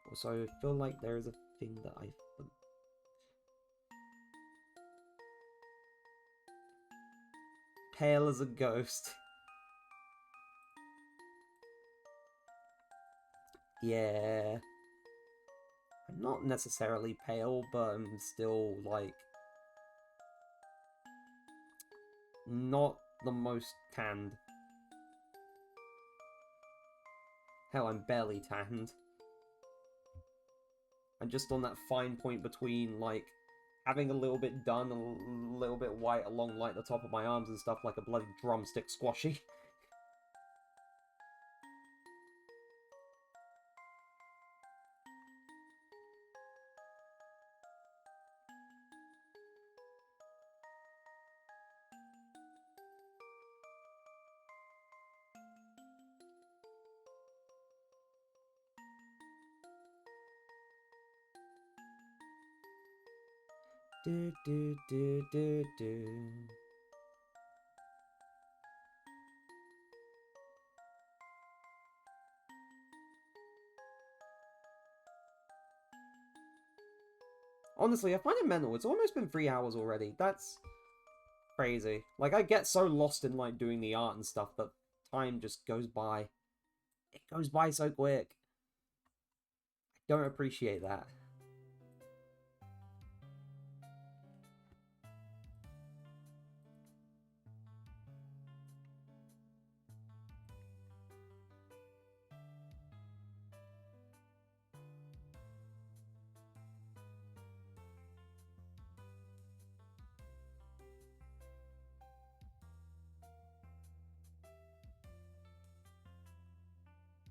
Also, I feel like there is a thing that I... Pale as a ghost. Yeah. I'm not necessarily pale, but I'm still, like, not the most tanned. Hell, I'm barely tanned. I'm just on that fine point between, like, having a little bit done, a little bit white along, like, the top of my arms and stuff, like a bloody drumstick squashy. Do, do, do, do, do. Honestly, I find it mental. It's almost been 3 hours already. That's crazy. Like, I get so lost in, like, doing the art and stuff that time just goes by. It goes by so quick. I don't appreciate that.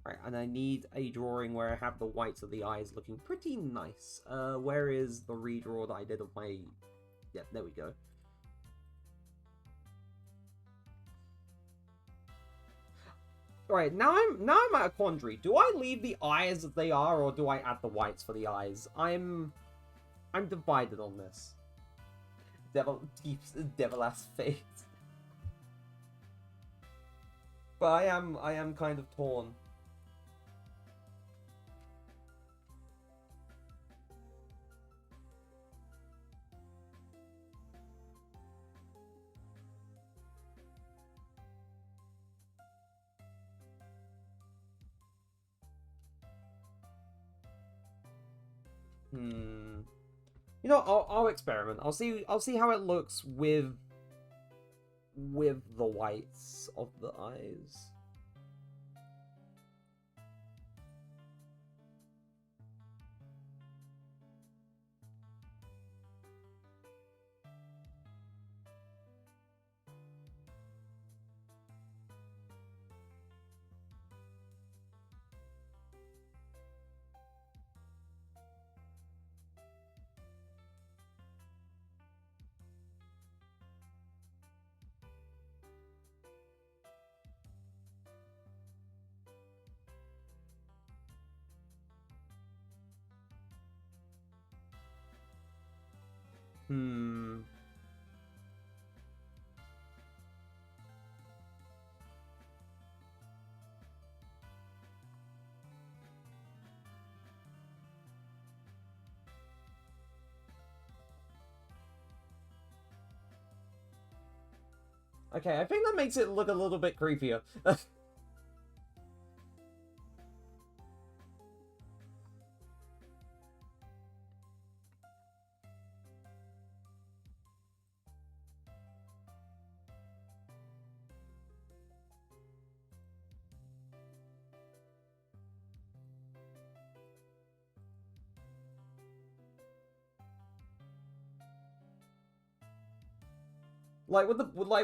Right, and I need a drawing where I have the whites of the eyes looking pretty nice. Where is the redraw that I did of my... Yeah, there we go. Right, now I'm at a quandary. Do I leave the eyes as they are, or do I add the whites for the eyes? I'm divided on this. Devil ass fate. But I am kind of torn. You know, I'll experiment. I'll see how it looks with the whites of the eyes. Okay, I think that makes it look a little bit creepier.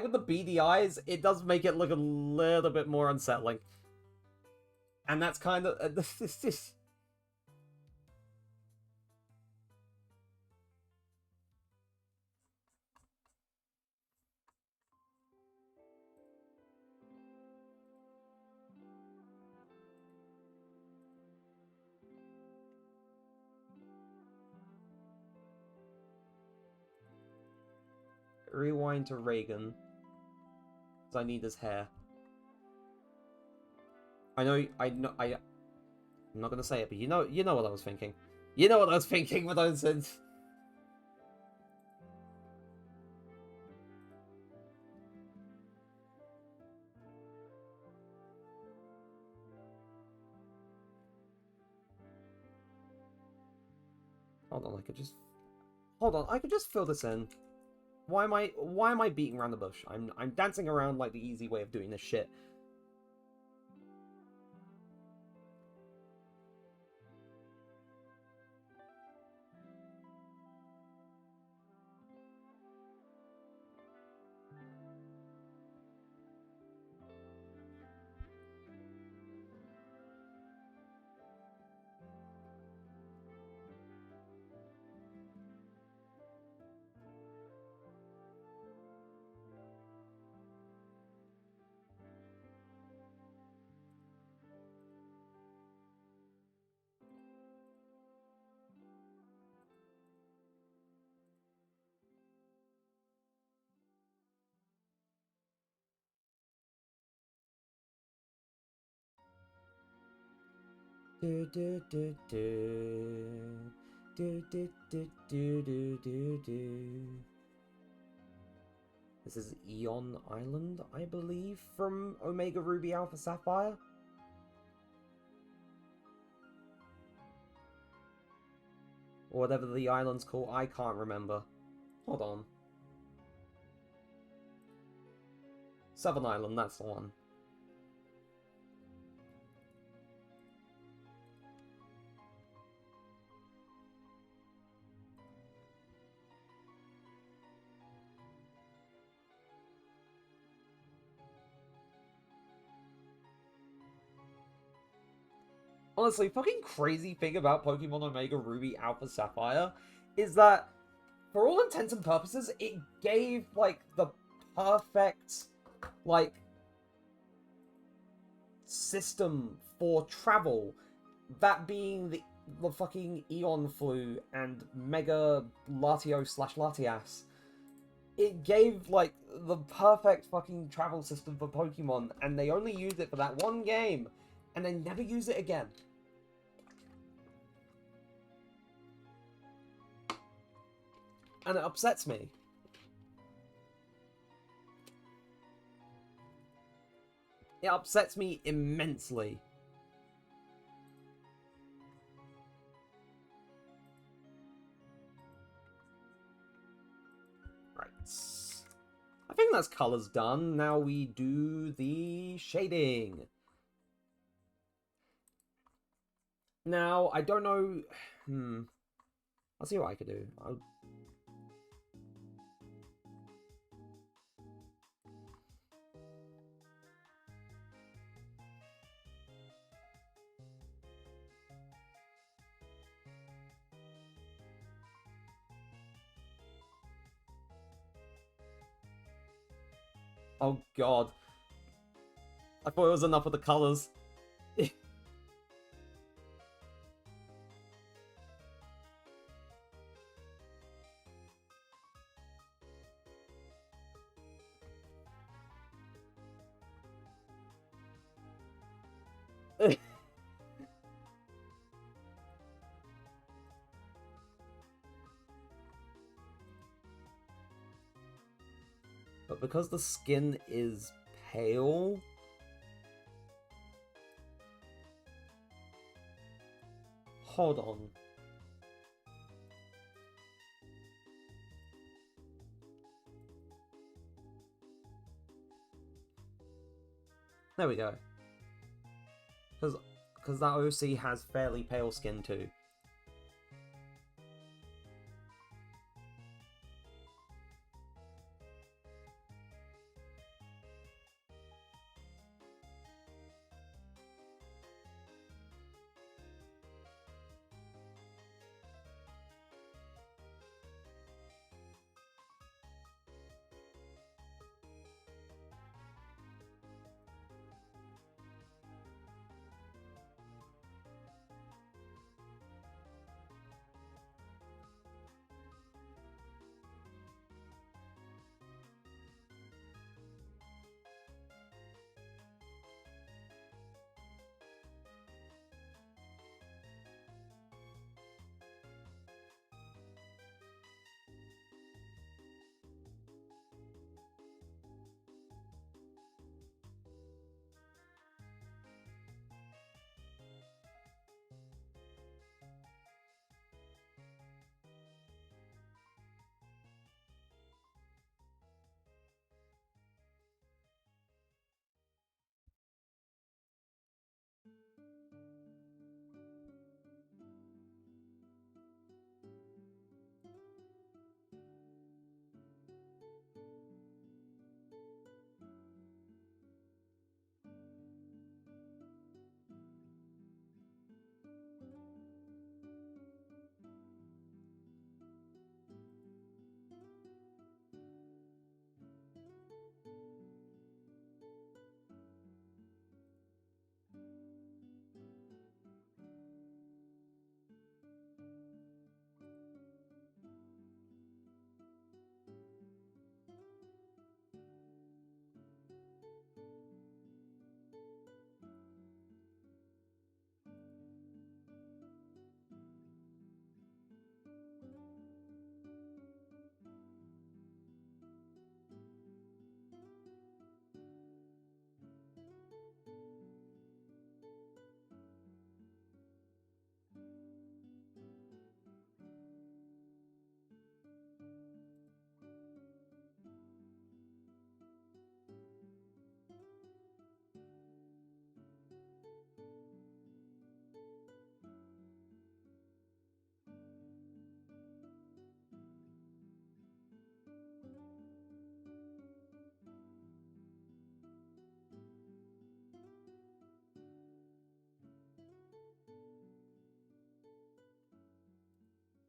With the beady eyes, it does make it look a little bit more unsettling. And that's kind of rewind to Reagan. Because I need his hair. I'm not gonna say it, but you know what I was thinking. You know what I was thinking when I said. Hold on, I could just... Hold on, I could just fill this in. Why am I beating around the bush? I'm dancing around like the easy way of doing this shit. Do do do do do do do do do do do. This is Eon Island, I believe, from Omega Ruby Alpha Sapphire. Or whatever the island's called, I can't remember. Hold on. Southern Island, that's the one. Honestly, fucking crazy thing about Pokemon Omega Ruby Alpha Sapphire is that, for all intents and purposes, it gave, like, the perfect, like, system for travel. That being the fucking Eon Flu and Mega Latios/Latias. It gave, like, the perfect fucking travel system for Pokemon, and they only used it for that one game, and then never use it again. And it upsets me. It upsets me immensely. Right. I think that's colors done. Now we do the shading. Now, I don't know... I'll see what I could do. Oh god. I thought it was enough of the colors. But because the skin is pale... Hold on. There we go. Because that OC has fairly pale skin too.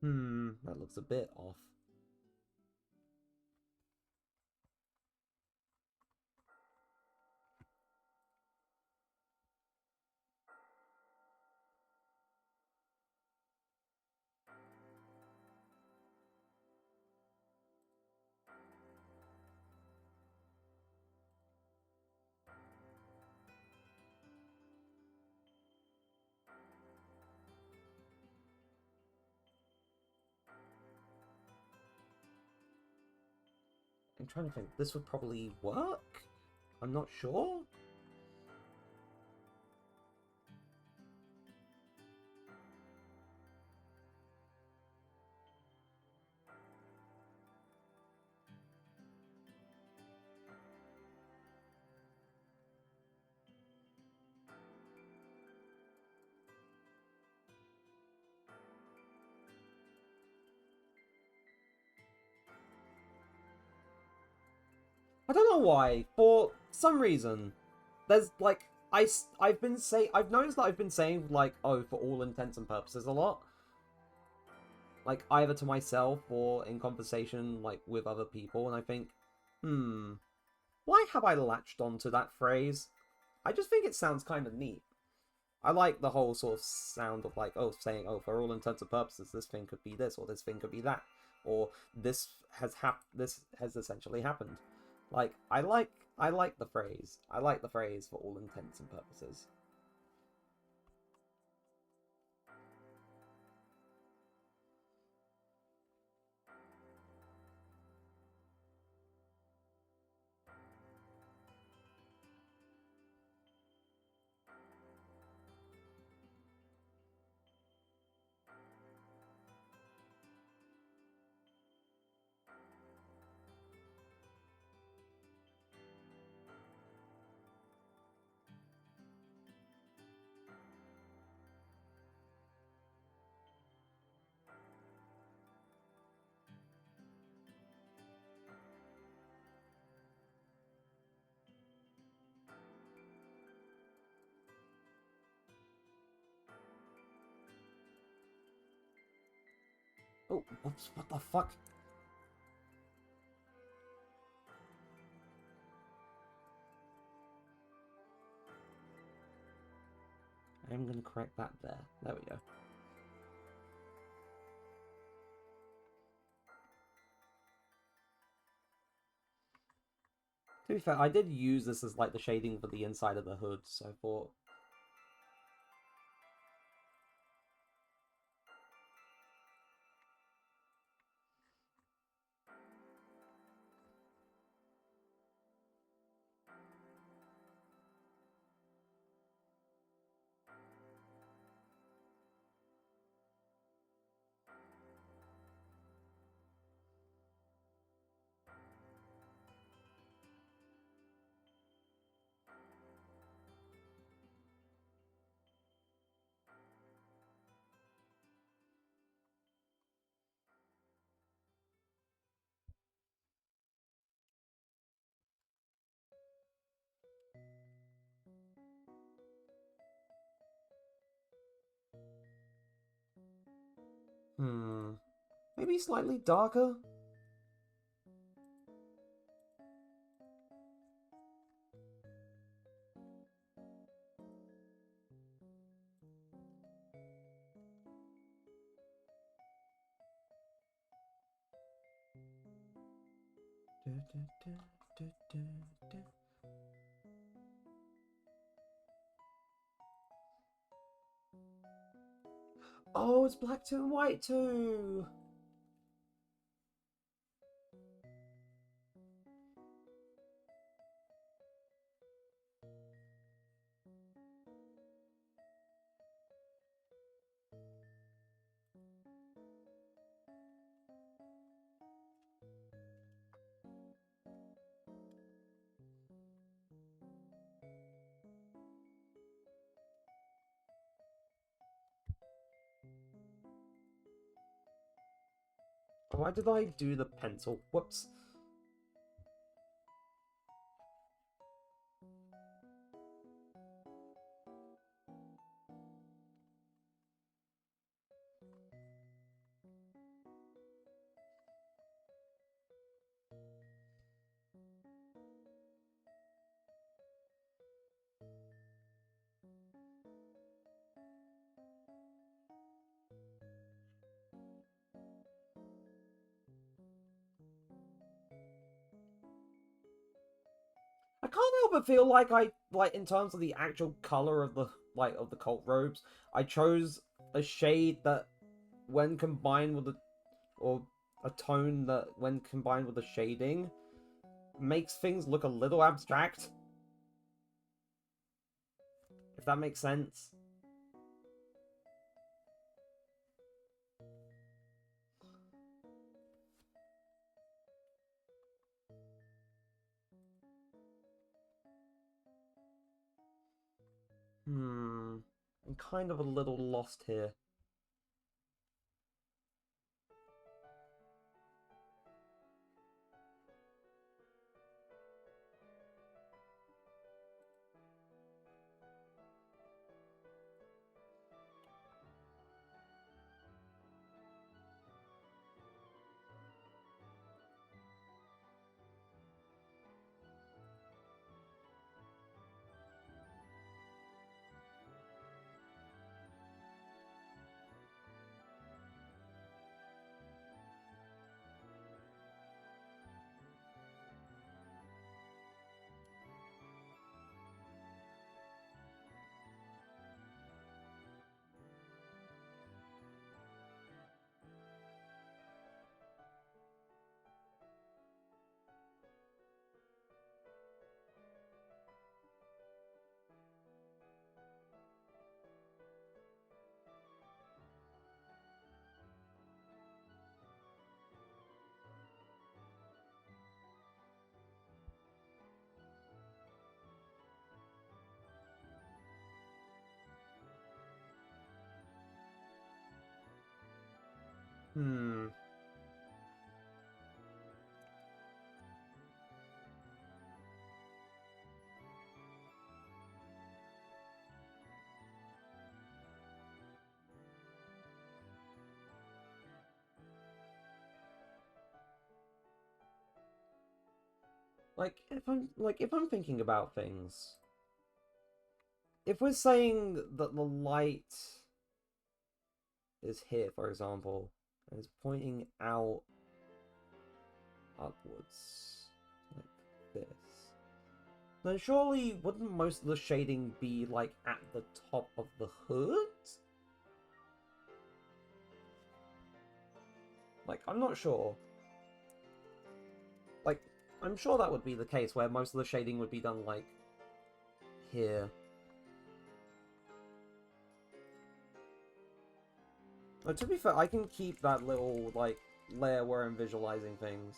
That looks a bit off. I'm trying to think. This would probably work? I'm not sure. I don't know why. For some reason, there's like I've noticed that I've been saying like, oh, for all intents and purposes a lot. Like either to myself or in conversation like with other people, and I think, why have I latched onto that phrase? I just think it sounds kind of neat. I like the whole sort of sound of like, oh, saying, oh, for all intents and purposes, this thing could be this, or this thing could be that, or this has essentially happened. Like, I like the phrase. I like the phrase for all intents and purposes. Oh, whoops, what the fuck? I'm gonna correct that there. There we go. To be fair, I did use this as like the shading for the inside of the hood, so I thought. Maybe slightly darker? Oh, it's black to and white too! Why did I do the pencil? Whoops. I can't help but feel like in terms of the actual color of the of the cult robes, I chose a shade that when combined with or a tone that when combined with the shading makes things look a little abstract. If that makes sense. I'm kind of a little lost here. Hmm. If I'm thinking about things, if we're saying that the light is here, for example, and is pointing out upwards like this, then surely wouldn't most of the shading be like at the top of the hood? Like, I'm not sure. Like, I'm sure that would be the case where most of the shading would be done like here. But to be fair, I can keep that little like layer where I'm visualizing things,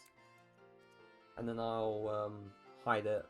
and then I'll hide it.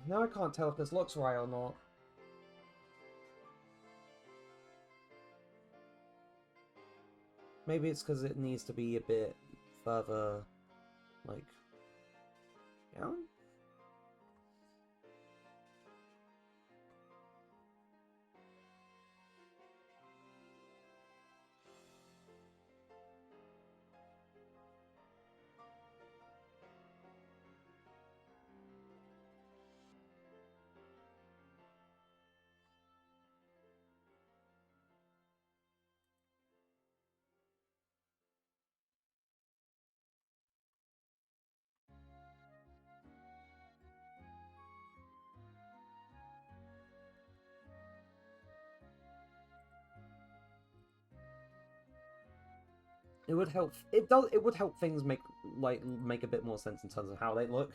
Now I can't tell if this looks right or not. Maybe it's because it needs to be a bit further, like, down? It would help. It does. It would help things make a bit more sense in terms of how they look.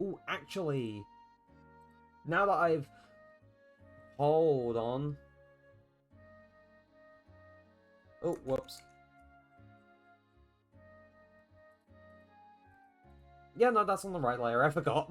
Ooh, actually, now that I've... Hold on. Oh, whoops. Yeah, no, that's on the right layer. I forgot.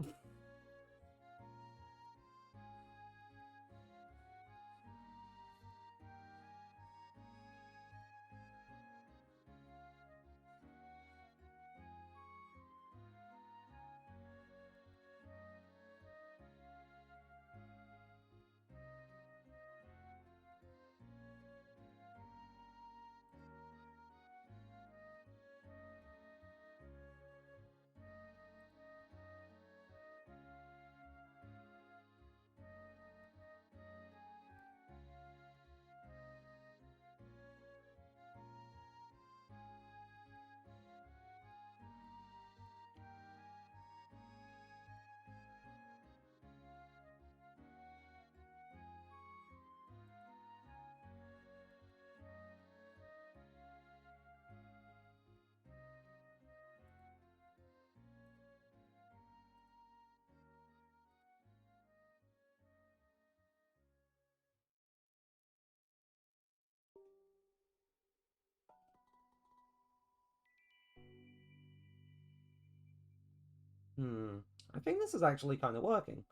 I think this is actually kind of working.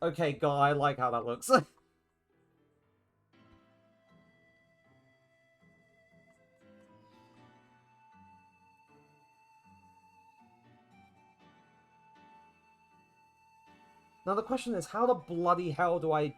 Okay, guy, I like how that looks. Now the question is, how the bloody hell do I...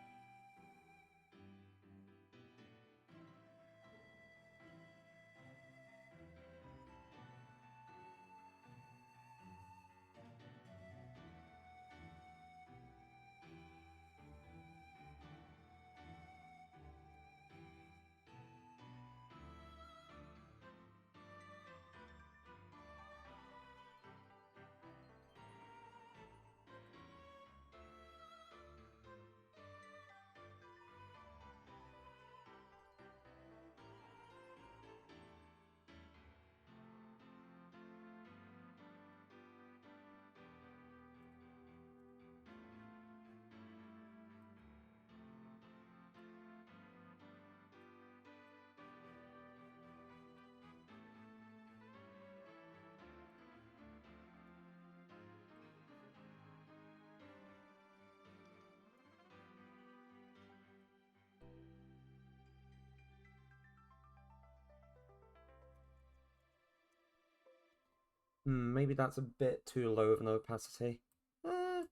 maybe that's a bit too low of an opacity. Eh.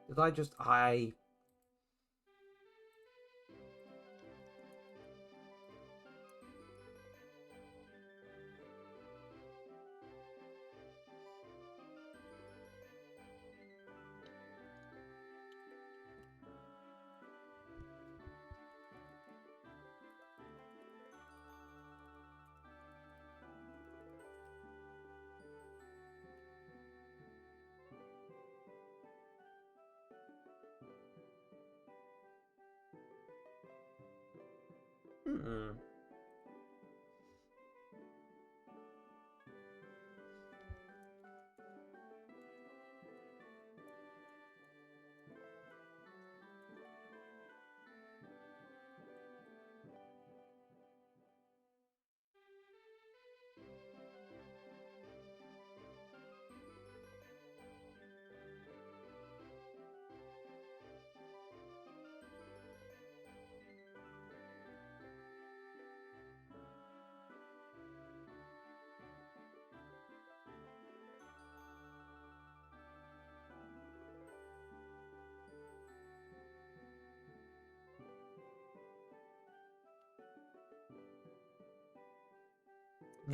Did I just... Hmm.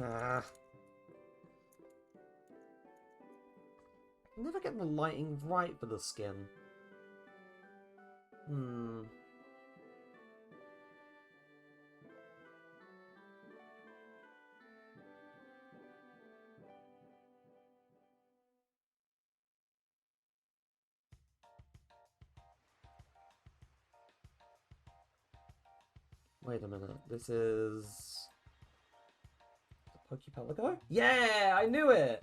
Ah. I never get the lighting right for the skin. Hmm. Wait a minute. This is the Pokepelago? Yeah, I knew it.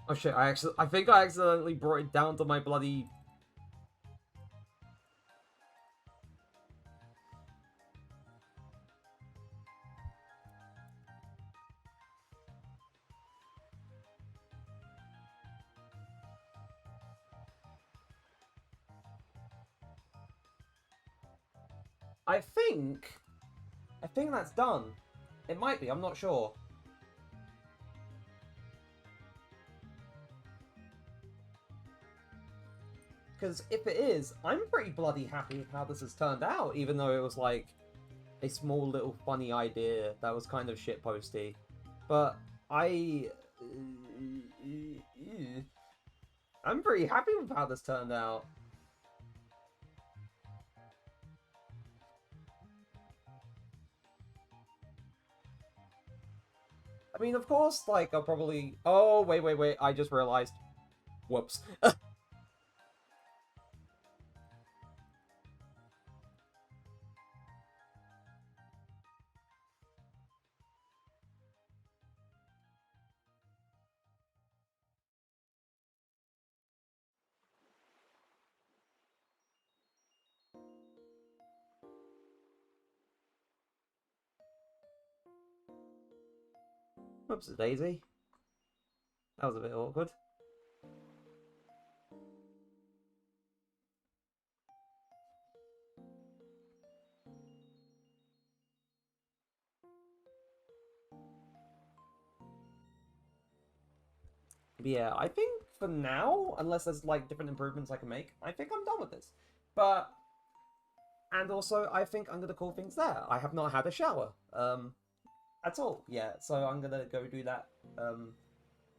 Oh shit! I think I accidentally brought it down to my bloody. I think. I think that's done. It might be. I'm not sure. Because if it is, I'm pretty bloody happy with how this has turned out, even though it was like a small little funny idea that was kind of shitposty. But I'm pretty happy with how this turned out. I mean, of course, like, I'll probably... Oh, wait, I just realized. Whoops. Whoops, daisy. That was a bit awkward. But yeah, I think for now, unless there's, like, different improvements I can make, I think I'm done with this. But... And also, I think I'm gonna call things there. I have not had a shower. At all yet, so I'm gonna go do that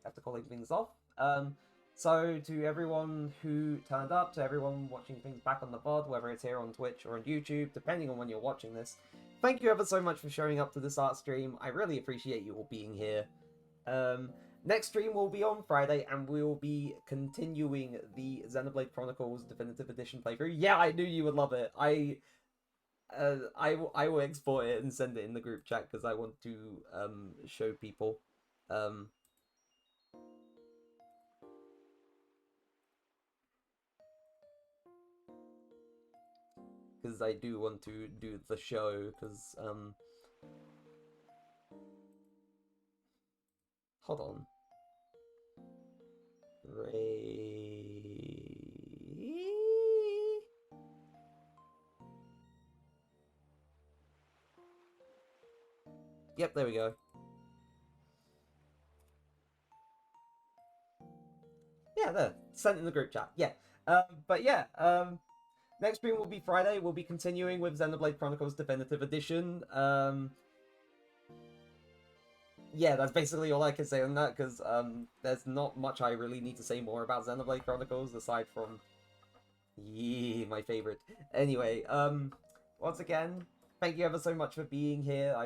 after calling things off. So to everyone who turned up, to everyone watching things back on the VOD, whether it's here on Twitch or on YouTube, depending on when you're watching this, thank you ever so much for showing up to this art stream. I really appreciate you all being here. Next stream will be on Friday, and we will be continuing the Xenoblade Chronicles Definitive Edition playthrough. Yeah, I knew you would love it. I will export it and send it in the group chat because I want to show people. Because I do want to do the show, because Hold on. Yep, there we go. Yeah, there. Sent in the group chat. Yeah. But yeah, next stream will be Friday. We'll be continuing with Xenoblade Chronicles Definitive Edition. Yeah, that's basically all I can say on that, because there's not much I really need to say more about Xenoblade Chronicles, aside from, yeah, my favorite. Anyway, once again, thank you ever so much for being here. I